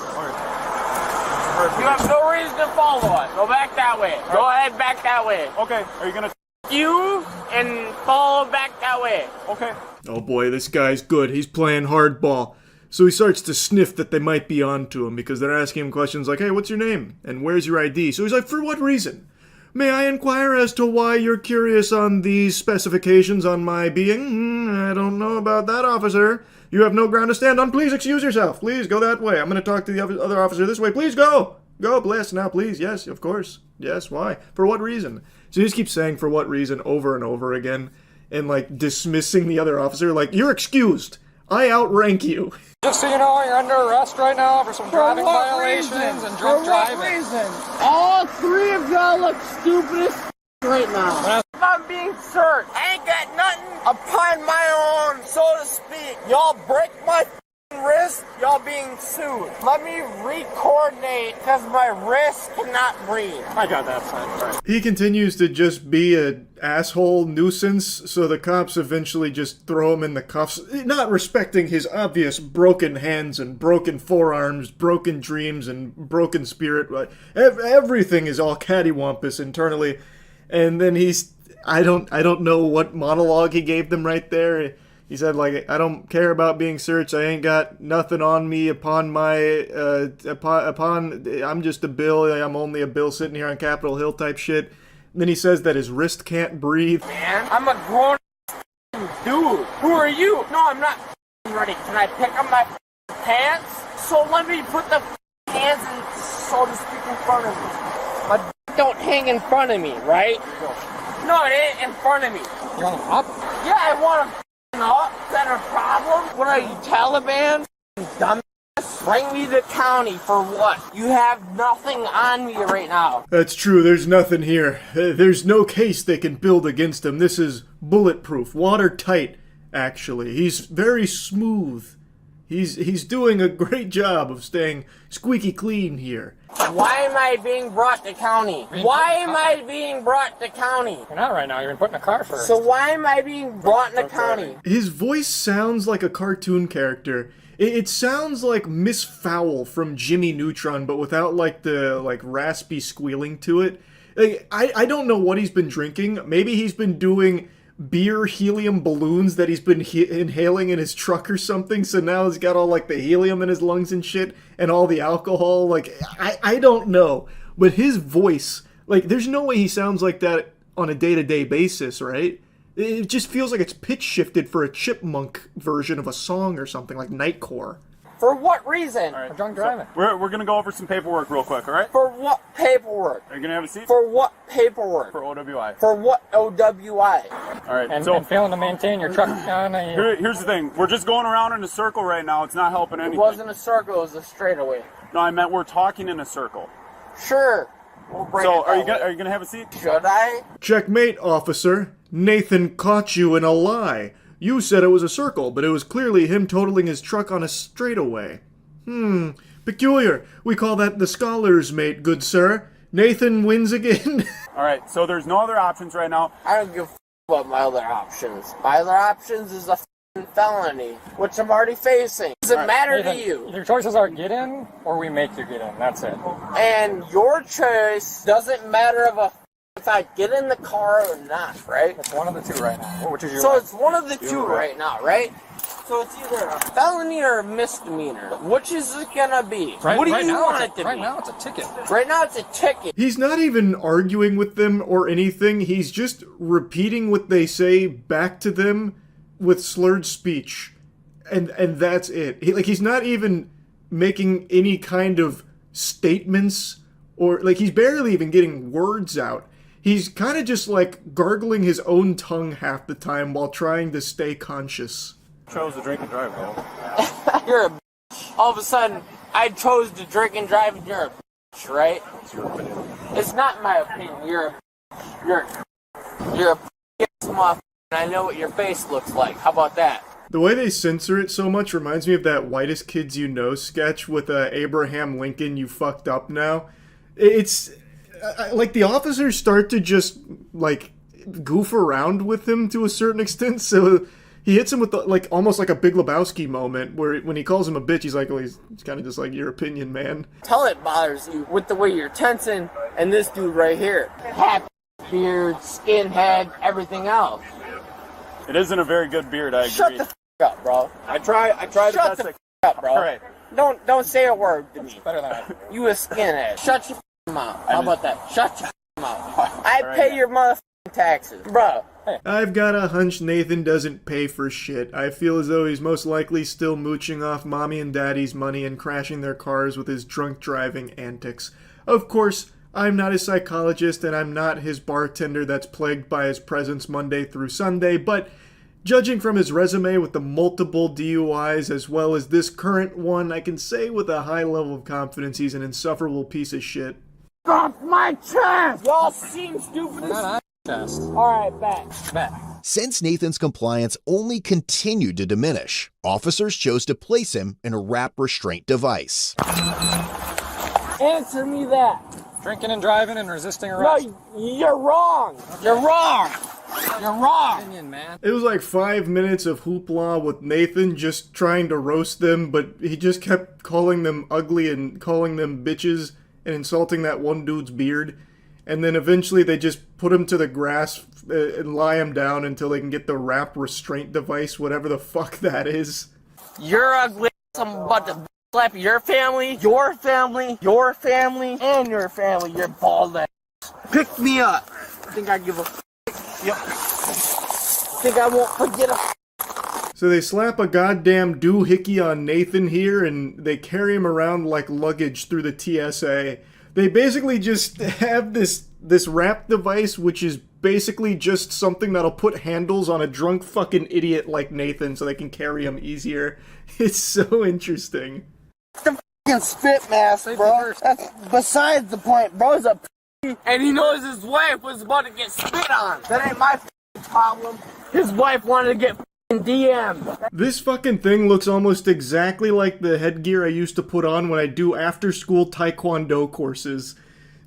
You have no reason to follow us. Go back that way. Go ahead, back that way. Okay. Are you gonna... You and follow back that way. Okay. Oh boy, this guy's good. He's playing hardball. So he starts to sniff that they might be onto him because they're asking him questions like, "Hey, what's your name? And where's your ID?" So he's like, "For what reason? May I inquire as to why you're curious on these specifications on my being?" "I don't know about that, officer. You have no ground to stand on. Please excuse yourself. Please go that way. I'm going to talk to the other officer this way. Please go. Go, bless now, please. Yes, of course. Yes, why? For what reason?" So he just keeps saying "for what reason" over and over again and, like, dismissing the other officer. Like, "You're excused. I outrank you." Just so you know, you're under arrest right now for some driving violations and drunk driving. For what reason? All three of y'all look stupid as right now. I'm being searched. I ain't got nothing upon my own, so to speak. Y'all break my wrist, y'all being sued. Let me re-coordinate, because my wrist cannot breathe. I got that sign. He continues to just be an asshole nuisance, so the cops eventually just throw him in the cuffs, not respecting his obvious broken hands and broken forearms, broken dreams, and broken spirit. Everything is all cattywampus internally. And then I don't know what monologue he gave them right there. He said, like, "I don't care about being searched. I ain't got nothing on me upon my, I'm just a bill. I'm only a bill sitting here on Capitol Hill type shit." And then he says that his wrist can't breathe. Man, I'm a grown dude. Who are you? No, I'm not ready. Can I pick up my pants? So let me put the hands in, so to speak, in front of me. My don't hang in front of me, right? No, it ain't in front of me. You want them up? Yeah, I want them up. Is that a problem? What are you, Taliban? Dumbass? Bring me to county for what? You have nothing on me right now. That's true, there's nothing here. There's no case they can build against him. This is bulletproof, watertight, actually. He's very smooth. He's doing a great job of staying squeaky clean here. Why am I being brought to county? Why am I being brought to county? You're not right now, you're put in a car first. So why am I being brought to county? His voice sounds like a cartoon character. It sounds like Miss Fowl from Jimmy Neutron, but without like the raspy squealing to it. Like, I don't know what he's been drinking. Maybe he's been doing beer helium balloons that he's been inhaling in his truck or something, so now he's got all like the helium in his lungs and shit and all the alcohol. Like, I don't know, but his voice, like, there's no way he sounds like that on a day-to-day basis, right? It just feels like it's pitch shifted for a chipmunk version of a song or something, like Nightcore. For what reason? All right, drunk driving. So we're gonna go over some paperwork real quick, all right? For what paperwork? Are you gonna have a seat? For what paperwork? For OWI. For what OWI? All right. And failing to maintain your truck on a... Here's the thing. We're just going around in a circle right now. It's not helping anything. It wasn't a circle. It was a straightaway. No, I meant we're talking in a circle. Sure. We'll break so it are you gonna have a seat? Should I? Checkmate, officer. Nathan caught you in a lie. You said it was a circle, but it was clearly him totaling his truck on a straightaway. Peculiar. We call that the scholar's mate, good sir. Nathan wins again. All right, so there's no other options right now. I don't give a about my other options. My other options is a felony, which I'm already facing. Does it matter to you? Your choices are get in, or we make you get in. That's it. And your choice doesn't matter if I get in the car or not, right? It's one of the two right now. Which is your So it's one of the two right now, right? So it's either a felony or a misdemeanor. Which is it gonna be? What do you want it to be? Right now it's a ticket. Right now it's a ticket. He's not even arguing with them or anything. He's just repeating what they say back to them with slurred speech. And that's it. He's not even making any kind of statements or he's barely even getting words out. he's kind of just like gargling his own tongue half the time while trying to stay conscious. Chose to drink and drive, though. You're a bitch. All of a sudden, I chose to drink and drive, and you're a bitch, right? It's your opinion. It's not my opinion. You're a bitch, motherfucker, and I know what your face looks like. How about that? The way they censor it so much reminds me of that Whitest Kids You Know sketch with Abraham Lincoln, you fucked up now. It's like the officers start to just like goof around with him to a certain extent, so he hits him with like almost like a Big Lebowski moment where when he calls him a bitch, he's like, well, he's kind of just like, your opinion, man. Tell it bothers you with the way you're tensing and this dude right here. Hat, beard, skinhead, everything else. It isn't a very good beard, I agree. Shut the f*** up, bro. I try the Shut best the f*** up, bro. All right. Don't say a word to me. Better than I do. You a skinhead. Shut your f*** mouth. How about that? Shut your f*** mouth. I right. pay your motherfucking taxes, bro. I've got a hunch Nathan doesn't pay for shit. I feel as though he's most likely still mooching off mommy and daddy's money and crashing their cars with his drunk driving antics. Of course, I'm not his psychologist and I'm not his bartender that's plagued by his presence Monday through Sunday, but judging from his resume with the multiple DUIs as well as this current one, I can say with a high level of confidence he's an insufferable piece of shit. Off my chest! Y'all seem stupid as Test. Alright, back. Since Nathan's compliance only continued to diminish, officers chose to place him in a wrap restraint device. Answer me that. Drinking and driving and resisting arrest. No, you're wrong. You're wrong. You're wrong. Opinion, man. It was like 5 minutes of hoopla with Nathan just trying to roast them, but he just kept calling them ugly and calling them bitches and insulting that one dude's beard. And then eventually they just put him to the grass and lie him down until they can get the wrap restraint device, whatever the fuck that is. You're ugly. I'm about to slap your family, and your family, your bald ass. Pick me up. Think I give a Yep. Think I won't forget a So they slap a goddamn doohickey on Nathan here and they carry him around like luggage through the TSA. They basically just have this wrap device, which is basically just something that'll put handles on a drunk fucking idiot like Nathan so they can carry him easier. It's so interesting. the fucking spit mask, bro. That's besides the point. Bro's a and he knows his wife was about to get spit on. That ain't my problem. His wife wanted to get DM'd. This fucking thing looks almost exactly like the headgear I used to put on when I do after-school taekwondo courses.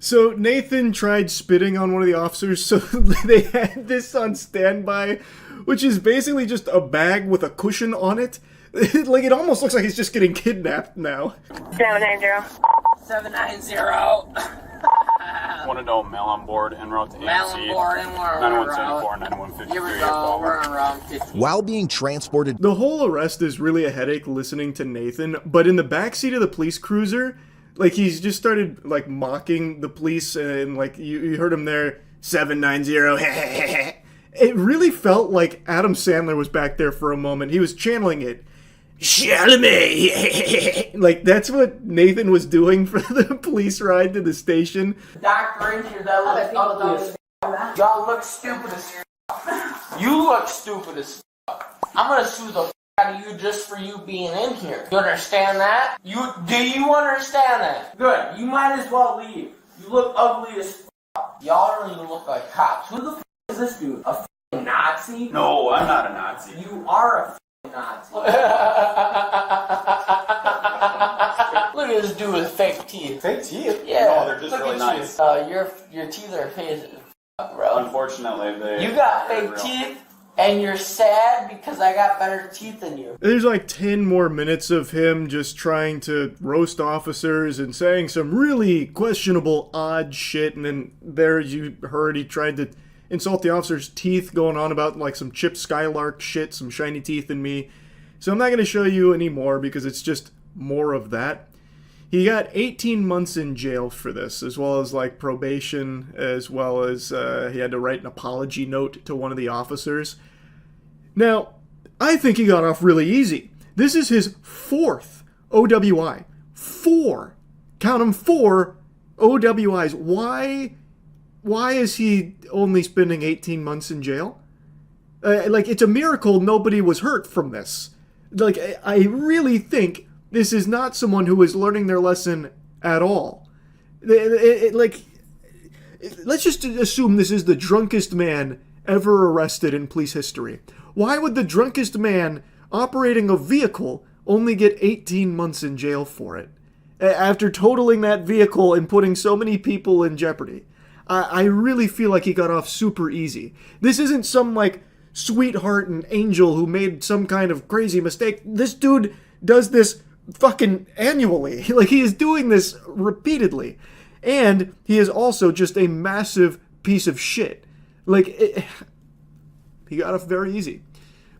So Nathan tried spitting on one of the officers, so they had this on standby, which is basically just a bag with a cushion on it. Like, it almost looks like he's just getting kidnapped now. 790. 790. Want to know mail on board en route to AMC. Mail on board and we're 9174, 9153. Here we go. We're around 50. While being transported, the whole arrest is really a headache listening to Nathan, but in the backseat of the police cruiser, like, he's just started, like, mocking the police, and, like, you heard him there, 790, It really felt like Adam Sandler was back there for a moment. He was channeling it. Chalamet! Like, that's what Nathan was doing for the police ride to the station. Doctor in here that looks ugly as f***. Y'all look stupid as f***. You look stupid as f***. I'm gonna sue the f*** out of you just for you being in here. You understand that? Do you understand that? Good. You might as well leave. You look ugly as f***. Y'all don't even look like cops. Who the f*** is this dude? A f***ing Nazi? No, I'm not a Nazi. You are a f***ing Nazi. Look at this dude with fake teeth. Fake teeth? Yeah. No, they're just look really at nice. Your teeth are fake, bro. Unfortunately, You got fake teeth, and you're sad because I got better teeth than you. There's like 10 more minutes of him just trying to roast officers and saying some really questionable, odd shit, and then there you heard he tried to insult the officer's teeth, going on about like some Chip Skylark shit, some shiny teeth in me. So I'm not going to show you any more because it's just more of that. He got 18 months in jail for this, as well as like probation, as well as he had to write an apology note to one of the officers. Now, I think he got off really easy. This is his 4th OWI. 4. Count them, 4 OWIs. Why why is he only spending 18 months in jail? Like, it's a miracle nobody was hurt from this. Like, I really think this is not someone who is learning their lesson at all. Like, let's just assume this is the drunkest man ever arrested in police history. Why would the drunkest man operating a vehicle only get 18 months in jail for it? After totaling that vehicle and putting so many people in jeopardy. I really feel like he got off super easy. This isn't some, like, sweetheart and angel who made some kind of crazy mistake. This dude does this fucking annually. Like, he is doing this repeatedly. And he is also just a massive piece of shit. Like, he got off very easy.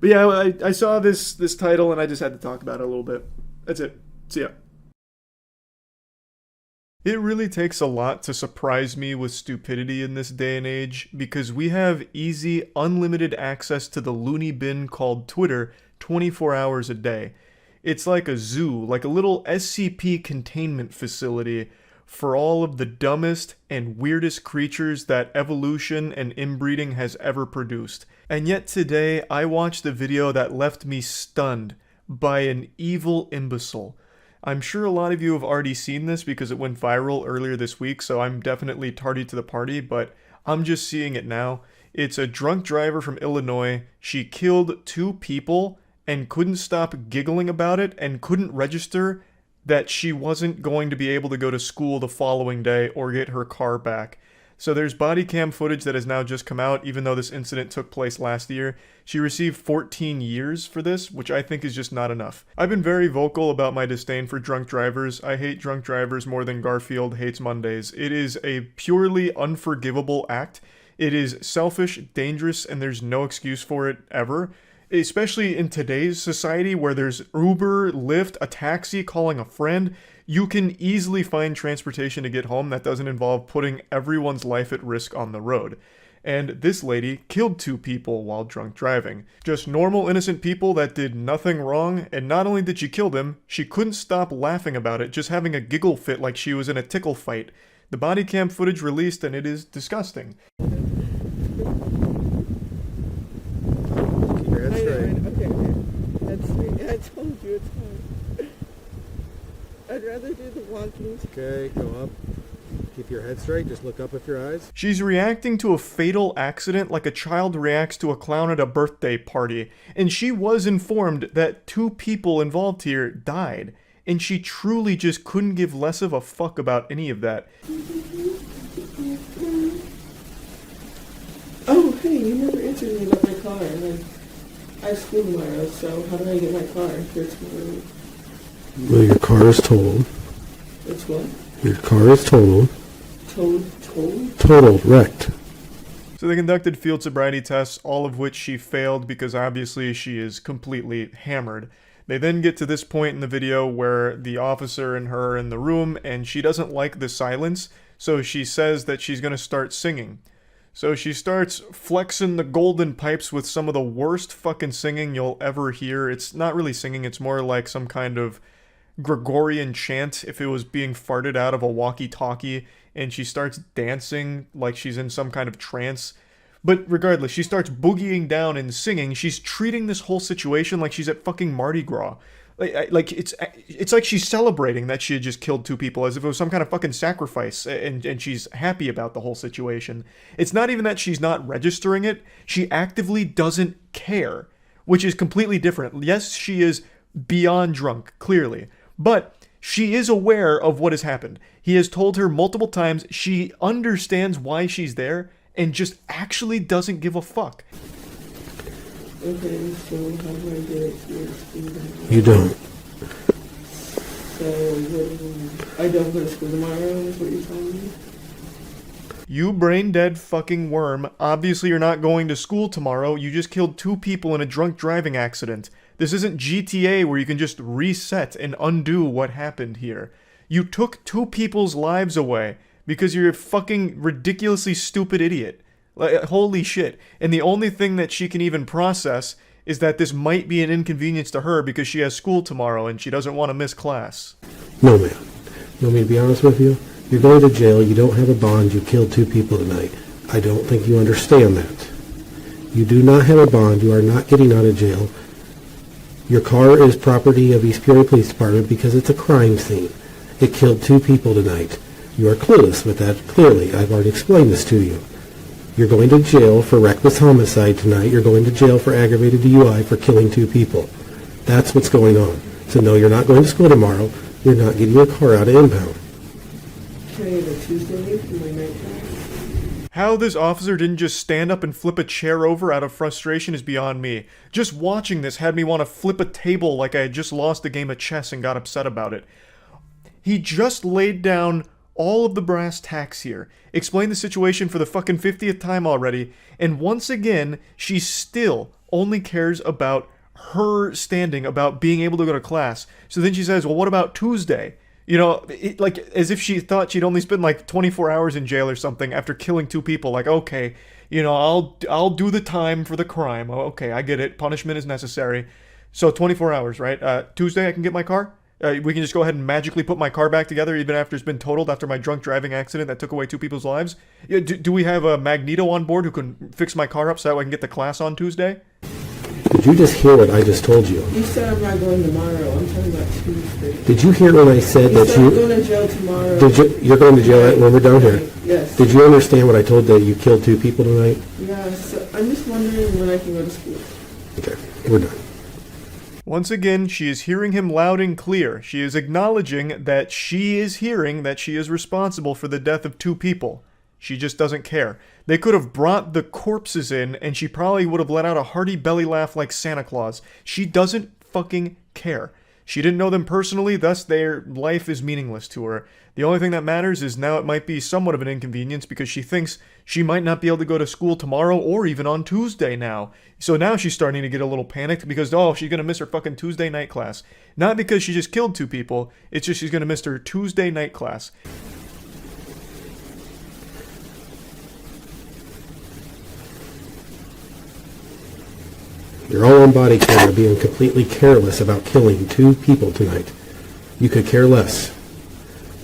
But yeah, I saw this title and I just had to talk about it a little bit. That's it. See ya. It really takes a lot to surprise me with stupidity in this day and age, because we have easy, unlimited access to the loony bin called Twitter 24 hours a day. It's like a zoo, like a little SCP containment facility for all of the dumbest and weirdest creatures that evolution and inbreeding has ever produced. And yet today, I watched a video that left me stunned by an evil imbecile. I'm sure a lot of you have already seen this because it went viral earlier this week, so I'm definitely tardy to the party, but I'm just seeing it now. It's a drunk driver from Illinois. She killed 2 people and couldn't stop giggling about it and couldn't register that she wasn't going to be able to go to school the following day or get her car back. So there's body cam footage that has now just come out, even though this incident took place last year. She received 14 years for this, which I think is just not enough. I've been very vocal about my disdain for drunk drivers. I hate drunk drivers more than Garfield hates Mondays. It is a purely unforgivable act. It is selfish, dangerous, and there's no excuse for it ever. Especially in today's society where there's Uber, Lyft, a taxi, calling a friend. You can easily find transportation to get home that doesn't involve putting everyone's life at risk on the road. And this lady killed 2 people while drunk driving. Just normal, innocent people that did nothing wrong, and not only did she kill them, she couldn't stop laughing about it, just having a giggle fit like she was in a tickle fight. The body cam footage released, and it is disgusting. Keep your head straight. Okay. Head straight. Yeah, I told you it's hard. I'd rather do the walking. Okay, go up. Keep your head straight. Just look up with your eyes. She's reacting to a fatal accident like a child reacts to a clown at a birthday party. And she was informed that 2 people involved here died. And she truly just couldn't give less of a fuck about any of that. Oh, hey, you never answered me about my car. And I have school tomorrow, so how do I get my car for tomorrow? Well, your car is totaled. It's what? Your car is totaled. Totaled? Totaled, wrecked. So they conducted field sobriety tests, all of which she failed because obviously she is completely hammered. They then get to this point in the video where the officer and her are in the room and she doesn't like the silence, so she says that she's going to start singing. So she starts flexing the golden pipes with some of the worst fucking singing you'll ever hear. It's not really singing, it's more like some kind of Gregorian chant if it was being farted out of a walkie-talkie, and she starts dancing like she's in some kind of trance. But regardless, she starts boogieing down and singing. She's treating this whole situation like she's at fucking Mardi Gras. Like it's like she's celebrating that she had just killed 2 people as if it was some kind of fucking sacrifice, and she's happy about the whole situation. It's not even that she's not registering it. She actively doesn't care, which is completely different. Yes, she is beyond drunk, clearly, but she is aware of what has happened. He has told her multiple times. She understands why she's there and just actually doesn't give a fuck. Okay, so how do I get it to your school? You don't. So, I don't go to school tomorrow, is what you're telling me? You brain dead fucking worm. Obviously you're not going to school tomorrow. You just killed 2 people in a drunk driving accident. This isn't GTA where you can just reset and undo what happened here. You took 2 people's lives away because you're a fucking ridiculously stupid idiot. Like, holy shit. And the only thing that she can even process is that this might be an inconvenience to her because she has school tomorrow and she doesn't want to miss class. No, man. You want me to be honest with you? You're going to jail. You don't have a bond. You killed 2 people tonight. I don't think you understand that. You do not have a bond. You are not getting out of jail. Your car is property of East Peoria Police Department because it's a crime scene. It killed 2 people tonight. You are clueless with that, clearly. I've already explained this to you. You're going to jail for reckless homicide tonight. You're going to jail for aggravated DUI for killing 2 people. That's what's going on. So no, you're not going to school tomorrow. You're not getting your car out of impound. Can I have a Tuesday leave for my night class? How this officer didn't just stand up and flip a chair over out of frustration is beyond me. Just watching this had me want to flip a table like I had just lost a game of chess and got upset about it. He just laid down all of the brass tacks here, explained the situation for the fucking 50th time already, and once again, she still only cares about her standing, about being able to go to class. So then she says, well, what about Tuesday? You know, like, as if she thought she'd only spend like 24 hours in jail or something after killing 2 people. Like, okay, you know, I'll do the time for the crime. Oh, okay, I get it. Punishment is necessary. So 24 hours, right? Tuesday I can get my car? We can just go ahead and magically put my car back together even after it's been totaled after my drunk driving accident that took away 2 people's lives? Yeah, do we have a Magneto on board who can fix my car up so that I can get to class on Tuesday? Did you just hear what I just told you? You said I'm not going tomorrow. I'm talking about Tuesday. Did you hear when I said that I'm going to jail tomorrow. You're going to jail when we're done here? Yes. Did you understand what I told that you killed 2 people tonight? Yes. I'm just wondering when I can go to school. Okay, we're done. Once again, she is hearing him loud and clear. She is acknowledging that she is hearing that she is responsible for the death of 2 people. She just doesn't care. They could have brought the corpses in, and she probably would have let out a hearty belly laugh like Santa Claus. She doesn't fucking care. She didn't know them personally, thus their life is meaningless to her. The only thing that matters is now it might be somewhat of an inconvenience because she thinks she might not be able to go to school tomorrow or even on Tuesday now. So now she's starting to get a little panicked because, oh, she's going to miss her fucking Tuesday night class. Not because she just killed 2 people, it's just she's going to miss her Tuesday night class. You're all on body camera being completely careless about killing 2 people tonight. You could care less.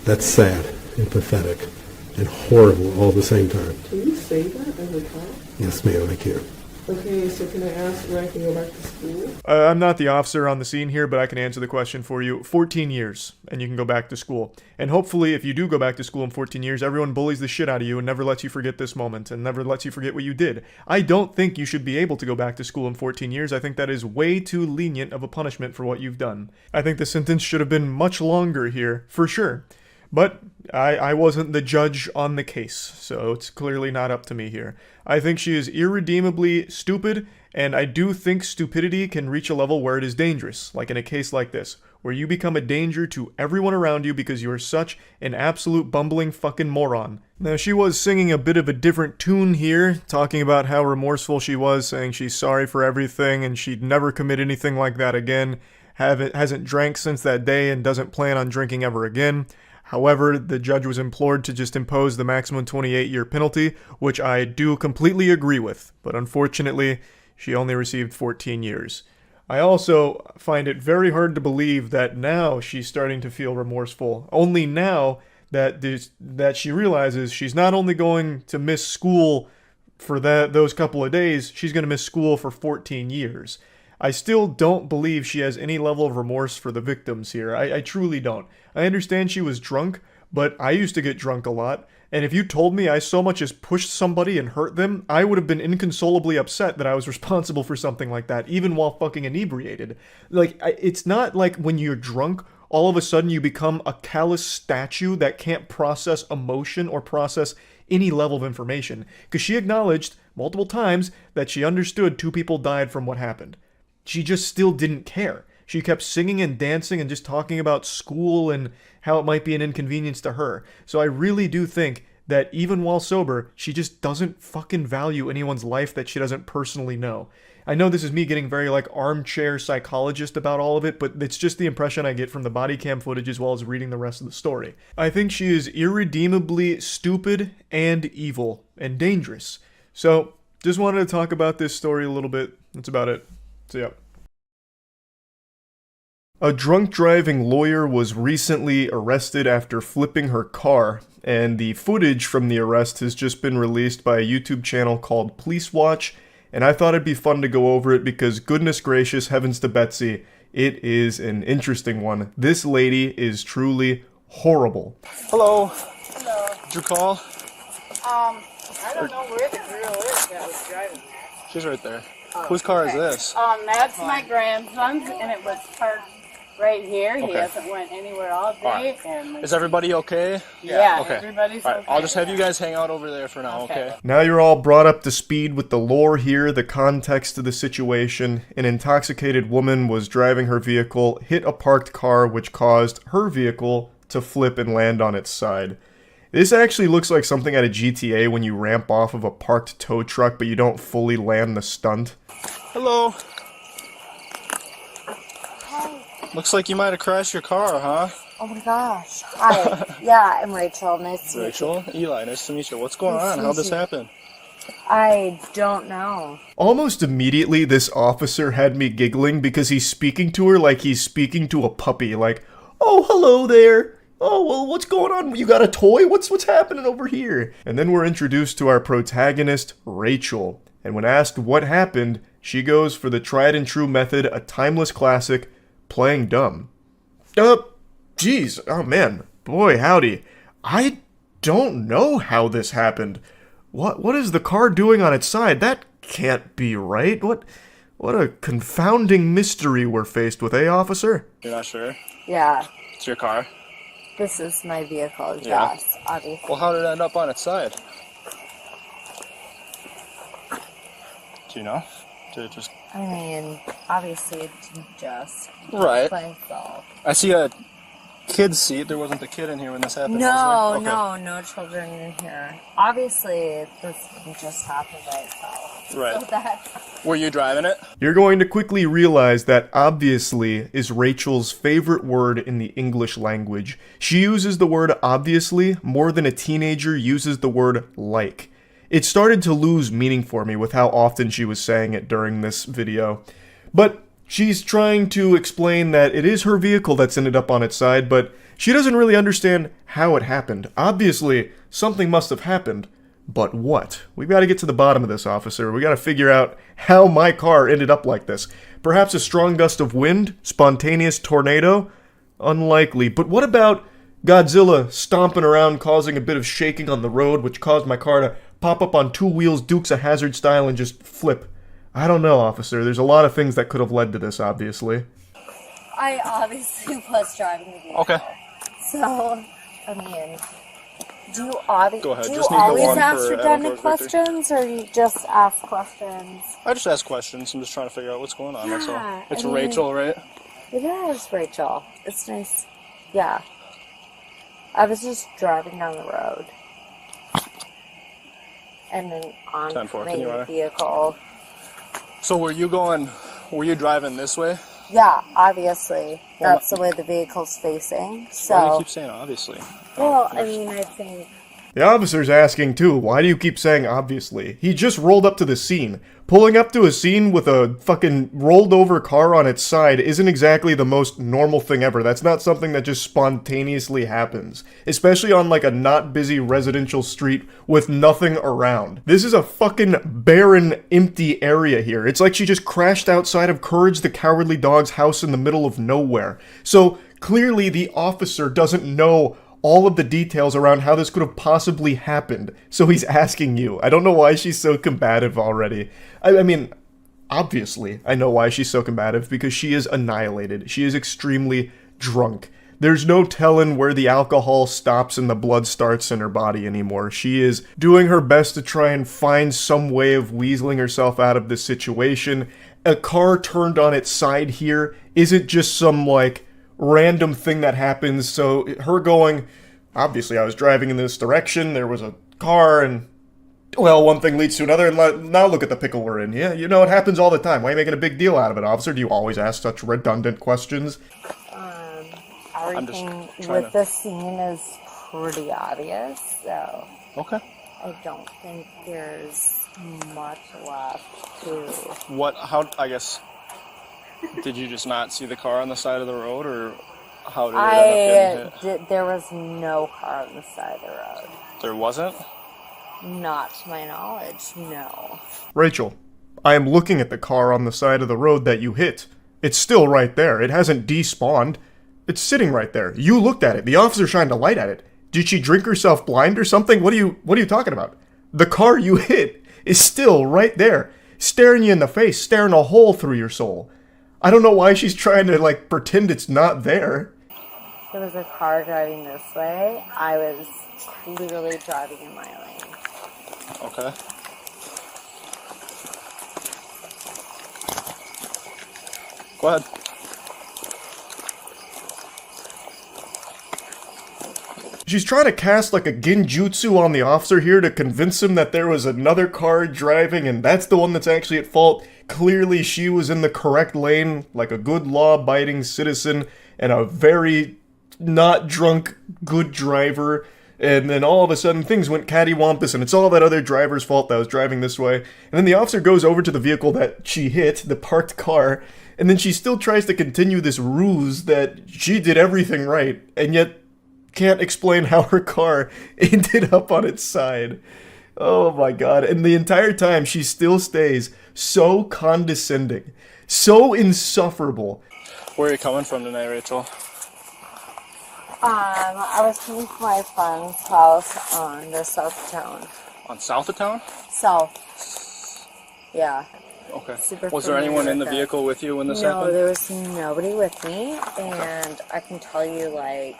That's sad and pathetic and horrible all at the same time. Can you say that as a cop? Yes, ma'am, I can. Okay, so can I ask when I can go back to school? I'm not the officer on the scene here, but I can answer the question for you. 14 years, and you can go back to school. And hopefully, if you do go back to school in 14 years, everyone bullies the shit out of you and never lets you forget this moment, and never lets you forget what you did. I don't think you should be able to go back to school in 14 years. I think that is way too lenient of a punishment for what you've done. I think the sentence should have been much longer here, for sure. But I wasn't the judge on the case, so it's clearly not up to me here. I think she is irredeemably stupid, and I do think stupidity can reach a level where it is dangerous, like in a case like this, where you become a danger to everyone around you because you are such an absolute bumbling fucking moron. Now, she was singing a bit of a different tune here, talking about how remorseful she was, saying she's sorry for everything and she'd never commit anything like that again, hasn't drank since that day and doesn't plan on drinking ever again. However, the judge was implored to just impose the maximum 28-year penalty, which I do completely agree with, but unfortunately, she only received 14 years. I also find it very hard to believe that now she's starting to feel remorseful, only now that she realizes she's not only going to miss school for those couple of days, she's going to miss school for 14 years. I still don't believe she has any level of remorse for the victims here. I truly don't. I understand she was drunk, but I used to get drunk a lot, and if you told me I so much as pushed somebody and hurt them, I would have been inconsolably upset that I was responsible for something like that, even while fucking inebriated. Like, it's not like when you're drunk, all of a sudden you become a callous statue that can't process emotion or process any level of information. Because she acknowledged multiple times that she understood 2 people died from what happened. She just still didn't care. She kept singing and dancing and just talking about school and how it might be an inconvenience to her. So I really do think that even while sober, she just doesn't fucking value anyone's life that she doesn't personally know. I know this is me getting very like armchair psychologist about all of it, but it's just the impression I get from the body cam footage as well as reading the rest of the story. I think she is irredeemably stupid and evil and dangerous. So just wanted to talk about this story a little bit. That's about it. So yeah. A drunk driving lawyer was recently arrested after flipping her car, and the footage from the arrest has just been released by a YouTube channel called Police Watch, and I thought it'd be fun to go over it because goodness gracious, heavens to Betsy, it is an interesting one. This lady is truly horrible. Hello. Hello. Did you call? I don't know where the girl is that was driving. She's right there. Whose car is this? That's my grandson's, and it was parked right here. He Okay. hasn't went anywhere all day. All right. And Is everybody okay? Yeah, Okay. everybody's All right. okay. I'll just have you guys hang out over there for now, okay? Now you're all brought up to speed with the lore here, the context of the situation. An intoxicated woman was driving her vehicle, hit a parked car, which caused her vehicle to flip and land on its side. This actually looks like something out of GTA when you ramp off of a parked tow truck, but you don't fully land the stunt. Hello. Looks like you might have crashed your car, huh? Oh my gosh. Hi. Yeah, I'm Rachel. Nice to meet you. Rachel? Eli, nice to meet you. What's going Nice on? to How'd meet this you. happen? I don't know. Almost immediately, this officer had me giggling because he's speaking to her like he's speaking to a puppy. Like, oh, hello there. Oh, well, what's going on? You got a toy? What's happening over here? And then we're introduced to our protagonist, Rachel. And when asked what happened, she goes for the tried and true method, a timeless classic, playing dumb. Geez. Oh, man. Boy, howdy. I don't know how this happened. What is the car doing on its side? That can't be right. What a confounding mystery we're faced with, eh, officer? You're not sure? Yeah, It's your car? this is my vehicle. Yeah. Yes, obviously. Well, how did it end up on its side? Do you know? Did it just... I mean, obviously it didn't just Right. by itself. I see a kid's seat. There wasn't a kid in here when this happened, No, was there? Okay. no children in here. Obviously, this didn't just happen by itself. Right. So that, Were you driving it? You're going to quickly realize that obviously is Rachel's favorite word in the English language. She uses the word obviously more than a teenager uses the word like. It started to lose meaning for me with how often she was saying it during this video. But she's trying to explain that it is her vehicle that's ended up on its side, but she doesn't really understand how it happened. Obviously, something must have happened. But what? We've got to get to the bottom of this, officer. We got to figure out how my car ended up like this. Perhaps a strong gust of wind? Spontaneous tornado? Unlikely. But what about Godzilla stomping around causing a bit of shaking on the road, which caused my car to pop up on two wheels, Dukes of Hazzard style, and just flip? I don't know, officer. There's a lot of things that could have led to this, obviously. I obviously was driving the vehicle. Okay. So, I mean, do you, Go ahead, do you just need the always one ask for redundant Adam's victory. questions, or you just ask questions? I just ask questions. I'm just trying to figure out what's going on, that's all. Yeah, It's I mean- Rachel, right? It is, Rachel. It's nice. Yeah. I was just driving down the road. And then on 10-4, my can you run? vehicle. So were you driving this way? Yeah, obviously. Well, That's the way the vehicle's facing. Why do you So, keep saying obviously? well, I mean, I think The officer's asking too, why do you keep saying obviously? He just rolled up to the scene. Pulling up to a scene with a fucking rolled over car on its side isn't exactly the most normal thing ever. That's not something that just spontaneously happens. Especially on like a not busy residential street with nothing around. This is a fucking barren, empty area here. It's like she just crashed outside of Courage the Cowardly Dog's house in the middle of nowhere. So clearly the officer doesn't know all of the details around how this could have possibly happened. So he's asking you. I don't know why she's so combative already. I mean, obviously, I know why she's so combative, because she is annihilated. She is extremely drunk. There's no telling where the alcohol stops and the blood starts in her body anymore. She is doing her best to try and find some way of weaseling herself out of this situation. A car turned on its side here isn't just some, like, random thing that happens. So her going, obviously I was driving in this direction, there was a car, and well, one thing leads to another, and now look at the pickle we're in. Yeah, you know, it happens all the time. Why are you making a big deal out of it, officer? Do you always ask such redundant questions? everything with this scene is pretty obvious, so Okay. I don't think there's much left to... What, how, I guess, Did you just not see the car on the side of the road, or how did it end up getting hit? There was no car on the side of the road. There wasn't? Not to my knowledge, no. Rachel, I am looking at the car on the side of the road that you hit. It's still right there. It hasn't despawned. It's sitting right there. You looked at it. The officer shined a light at it. Did she drink herself blind or something? What are you talking about? The car you hit is still right there, staring you in the face, staring a hole through your soul. I don't know why she's trying to, like, pretend it's not there. There was a car driving this way. I was clearly driving in my lane. Okay. Go ahead. She's trying to cast like a genjutsu on the officer here to convince him that there was another car driving and that's the one that's actually at fault. Clearly she was in the correct lane, like a good law-abiding citizen and a very not drunk good driver. And then all of a sudden things went cattywampus and it's all that other driver's fault that was driving this way. And then the officer goes over to the vehicle that she hit, the parked car, and then she still tries to continue this ruse that she did everything right, and yet can't explain how her car ended up on its side. Oh my god. And the entire time she still stays so condescending, so insufferable. Where are you coming from tonight, Rachel? I was coming from my friend's house on the south of town. On south of town? South. Yeah. Okay. Super Was there anyone in the familiar with vehicle with you when this No, happened? there was nobody with me, and I can tell you, like,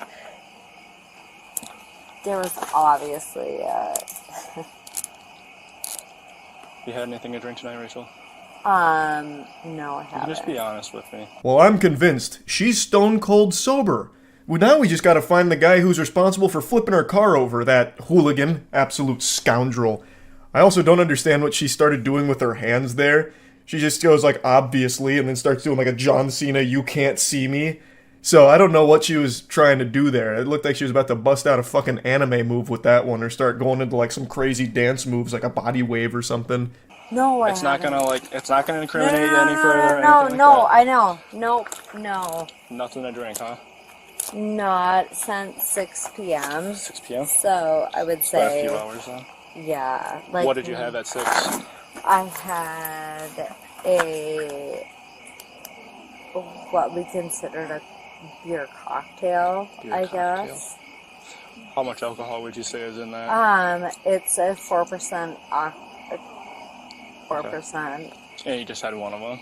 there was obviously, You had anything to drink tonight, Rachel? no, I You haven't. can just be honest with me. Well, I'm convinced she's stone cold sober. Well, now we just gotta find the guy who's responsible for flipping her car over, that hooligan, absolute scoundrel. I also don't understand what she started doing with her hands there. She just goes like, obviously, and then starts doing like a John Cena, you can't see me. So I don't know what she was trying to do there. It looked like she was about to bust out a fucking anime move with that one, or start going into like some crazy dance moves, like a body wave or something. No, I It's not haven't. gonna it's not gonna incriminate you any further. or No, anything no, like I know. Nope, no. that. Nothing to drink, huh? Not since 6 p.m. 6 p.m. So I would For a say, few hours then. yeah. Like, What did you have at 6? I had what we considered a beer cocktail, Beer I cocktail. guess. How much alcohol would you say is in that? It's a 4%, 4%. And you just had one of them.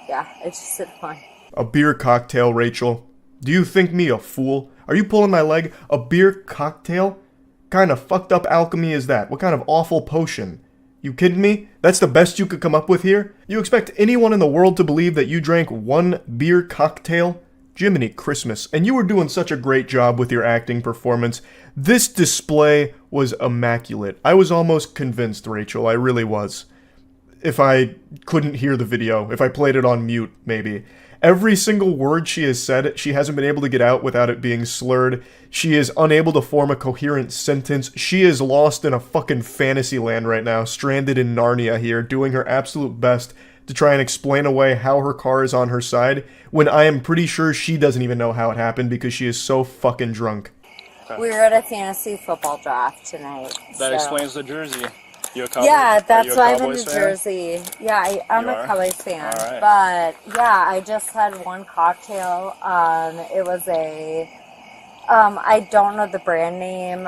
Yeah, it's just a fun. A beer cocktail, Rachel. Do you think me a fool? Are you pulling my leg? A beer cocktail? Kind of fucked up alchemy is that? What kind of awful potion? You kidding me? That's the best you could come up with here? You expect anyone in the world to believe that you drank one beer cocktail? Jiminy Christmas. And you were doing such a great job with your acting performance. This display was immaculate. I was almost convinced, Rachel. I really was. If I couldn't hear the video, if I played it on mute, maybe. Every single word she has said, she hasn't been able to get out without it being slurred. She is unable to form a coherent sentence. She is lost in a fucking fantasy land right now, stranded in Narnia here, doing her absolute best to try and explain away how her car is on her side, when I am pretty sure she doesn't even know how it happened because she is so fucking drunk. We were at a fantasy football draft tonight. That so. explains the jersey. You a Cowboy? Yeah, that's Are you a why I'm in Cowboys New fan? Jersey. Yeah, I'm You a are? Cowboys fan. All right. But yeah, I just had one cocktail. It was a, I don't know the brand name.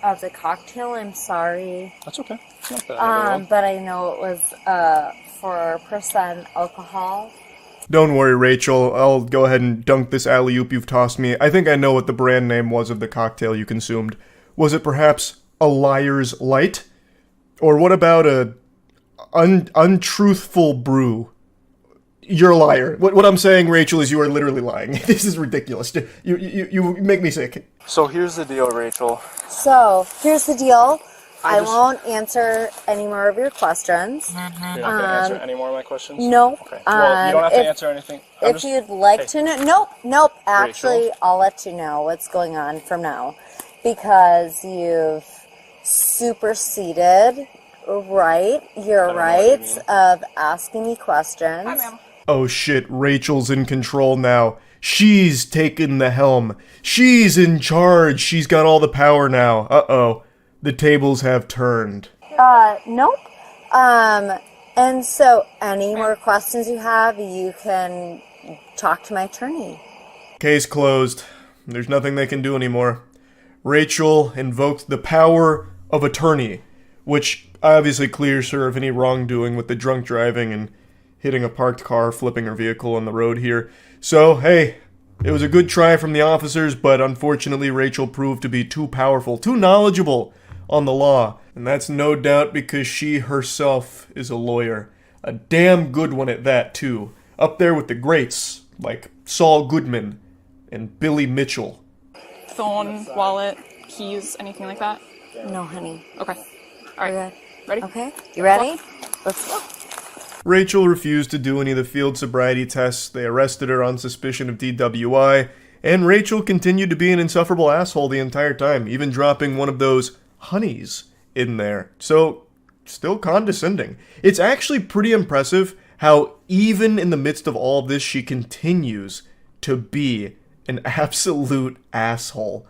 Of the cocktail. I'm sorry. That's okay. It's not bad. But I know it was 4% alcohol. Don't worry, Rachel. I'll go ahead and dunk this alley-oop you've tossed me. I think I know what the brand name was of the cocktail you consumed. Was it perhaps a Liar's Light? Or what about a untruthful brew? You're a liar. What I'm saying, Rachel, is you are literally lying. This is ridiculous. You make me sick. So here's the deal, Rachel. So here's the deal. I just- won't answer any more of your questions. You're not going to answer any more of my questions? No. Okay. Well, you don't have to if- answer anything. If you'd like to know, nope. Actually, Rachel? I'll let you know what's going on from now, because you've superseded right, your rights of asking me questions. Hi, ma'am. Oh shit, Rachel's in control now. She's taken the helm. She's in charge. She's got all the power now. Uh-oh. The tables have turned. Nope. And so any more questions you have, you can talk to my attorney. Case closed. There's nothing they can do anymore. Rachel invoked the power of attorney, which obviously clears her of any wrongdoing with the drunk driving and hitting a parked car, flipping her vehicle on the road here. So, hey, it was a good try from the officers, but unfortunately Rachel proved to be too powerful, too knowledgeable on the law. And that's no doubt because she herself is a lawyer. A damn good one at that, too. Up there with the greats, like Saul Goodman and Billy Mitchell. Phone, wallet, keys, anything like that? No, honey. Okay. All right. Ready? Okay. You ready? Let's go. Rachel refused to do any of the field sobriety tests. They arrested her on suspicion of DWI, and Rachel continued to be an insufferable asshole the entire time, even dropping one of those honeys in there. So, still condescending. It's actually pretty impressive how even in the midst of all of this, she continues to be an absolute asshole.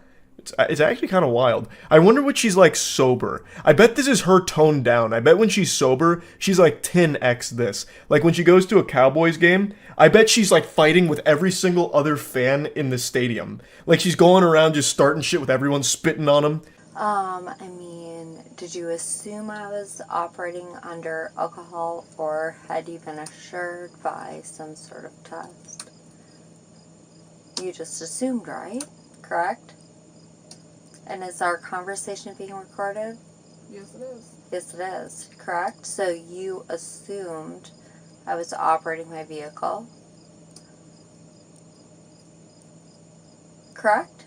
It's actually kind of wild. I wonder what she's like sober. I bet this is her toned down. I bet when she's sober, she's like 10x this. Like when she goes to a Cowboys game, I bet she's like fighting with every single other fan in the stadium. Like she's going around just starting shit with everyone, spitting on them. I mean, did you assume I was operating under alcohol, or had you been assured by some sort of test? You just assumed, right? Correct? And is our conversation being recorded? Yes, it is. Yes, it is. Correct? So you assumed I was operating my vehicle. Correct?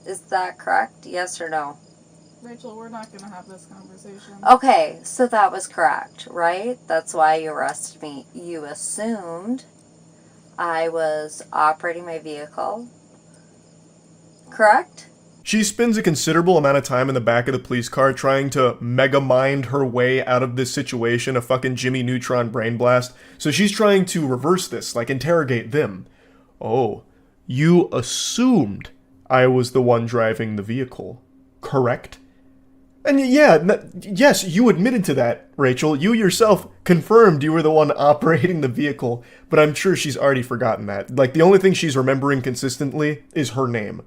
Is that correct? Yes or no? Rachel, we're not going to have this conversation. Okay, so that was correct, right? That's why you arrested me. You assumed I was operating my vehicle. Correct? She spends a considerable amount of time in the back of the police car trying to mega mind her way out of this situation, a fucking Jimmy Neutron brain blast. So she's trying to reverse this, like interrogate them. Oh, you assumed I was the one driving the vehicle, correct? And yeah, yes, you admitted to that, Rachel. You yourself confirmed you were the one operating the vehicle, but I'm sure she's already forgotten that. Like, the only thing she's remembering consistently is her name.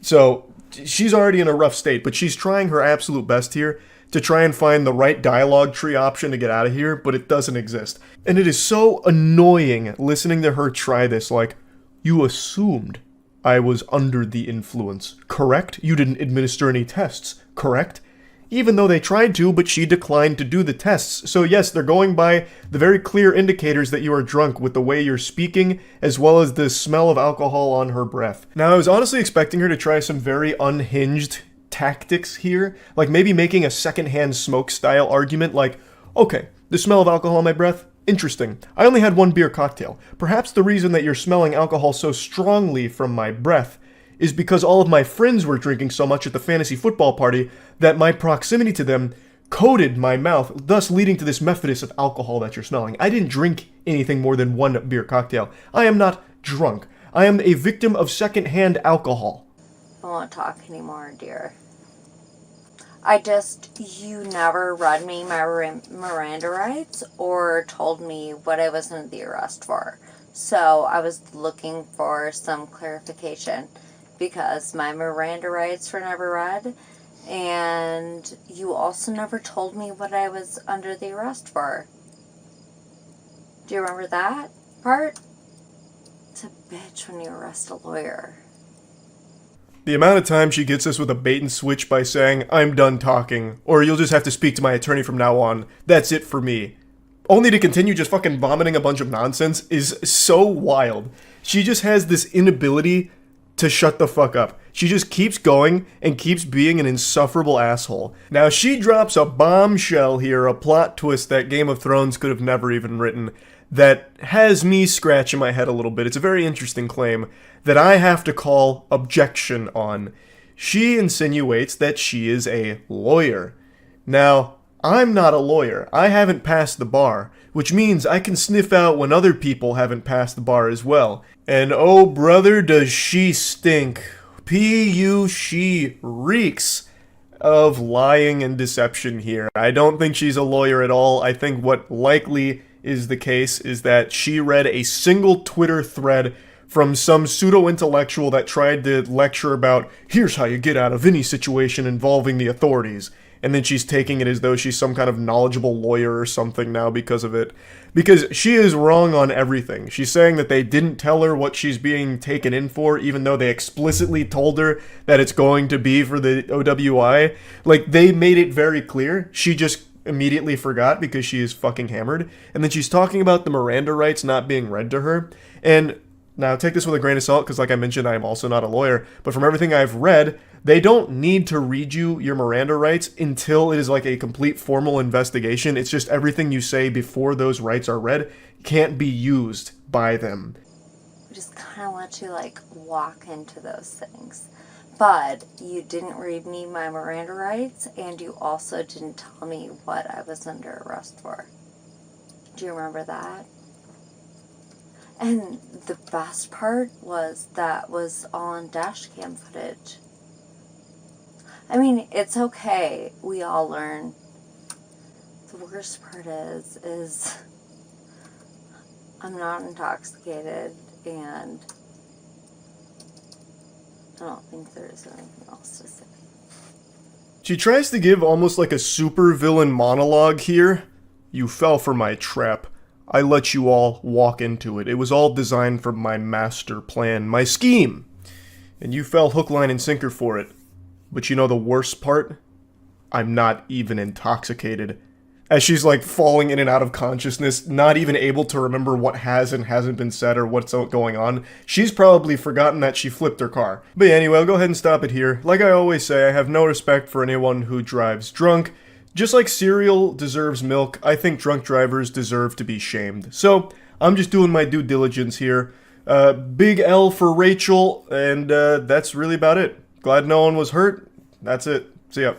So, she's already in a rough state, but she's trying her absolute best here to try and find the right dialogue tree option to get out of here, but it doesn't exist. And it is so annoying listening to her try this, like, you assumed I was under the influence, correct? You didn't administer any tests, correct? Even though they tried to, but she declined to do the tests. So yes, they're going by the very clear indicators that you are drunk with the way you're speaking, as well as the smell of alcohol on her breath. Now, I was honestly expecting her to try some very unhinged tactics here, like maybe making a secondhand smoke style argument like, okay, the smell of alcohol on my breath? Interesting. I only had one beer cocktail. Perhaps the reason that you're smelling alcohol so strongly from my breath is because all of my friends were drinking so much at the fantasy football party that my proximity to them coated my mouth, thus leading to this method of alcohol that you're smelling. I didn't drink anything more than one beer cocktail. I am not drunk. I am a victim of secondhand alcohol. I won't talk anymore, dear. You never read me my Miranda rights or told me what I was under the arrest for. So I was looking for some clarification because my Miranda rights were never read, and you also never told me what I was under the arrest for. Do you remember that part? It's a bitch when you arrest a lawyer. The amount of time she gets us with a bait and switch by saying, I'm done talking, or you'll just have to speak to my attorney from now on, that's it for me, only to continue just fucking vomiting a bunch of nonsense is so wild. She just has this inability to shut the fuck up. She just keeps going and keeps being an insufferable asshole. Now she drops a bombshell here, a plot twist that Game of Thrones could have never even written, that has me scratching my head a little bit. It's a very interesting claim that I have to call objection on. She insinuates that she is a lawyer. Now, I'm not a lawyer. I haven't passed the bar, which means I can sniff out when other people haven't passed the bar as well. And oh brother, does she stink. She reeks of lying and deception here. I don't think she's a lawyer at all. I think what likely is the case is that she read a single Twitter thread from some pseudo-intellectual that tried to lecture about, here's how you get out of any situation involving the authorities. And then she's taking it as though she's some kind of knowledgeable lawyer or something now because of it. Because she is wrong on everything. She's saying that they didn't tell her what she's being taken in for, even though they explicitly told her that it's going to be for the OWI. Like, they made it very clear. She just immediately forgot because she is fucking hammered. And then she's talking about the Miranda rights not being read to her. And now, take this with a grain of salt, because like I mentioned, I am also not a lawyer, but from everything I've read, they don't need to read you your Miranda rights until it is like a complete formal investigation. It's just everything you say before those rights are read can't be used by them. We just kind of let you, like, walk into those things. But you didn't read me my Miranda rights, and you also didn't tell me what I was under arrest for. Do you remember that? And the best part was that was all on dash cam footage. I mean, it's okay. We all learn. The worst part is I'm not intoxicated, and I don't think there's anything else to say. She tries to give almost like a supervillain monologue here. You fell for my trap. I let you all walk into it. It was all designed for my master plan, my scheme. And you fell hook, line, and sinker for it. But you know the worst part? I'm not even intoxicated. As she's like falling in and out of consciousness, not even able to remember what has and hasn't been said or what's going on. She's probably forgotten that she flipped her car. But yeah, anyway, I'll go ahead and stop it here. Like I always say, I have no respect for anyone who drives drunk. Just like cereal deserves milk, I think drunk drivers deserve to be shamed. So, I'm just doing my due diligence here. Big L for Rachel, and that's really about it. Glad no one was hurt. That's it. See ya.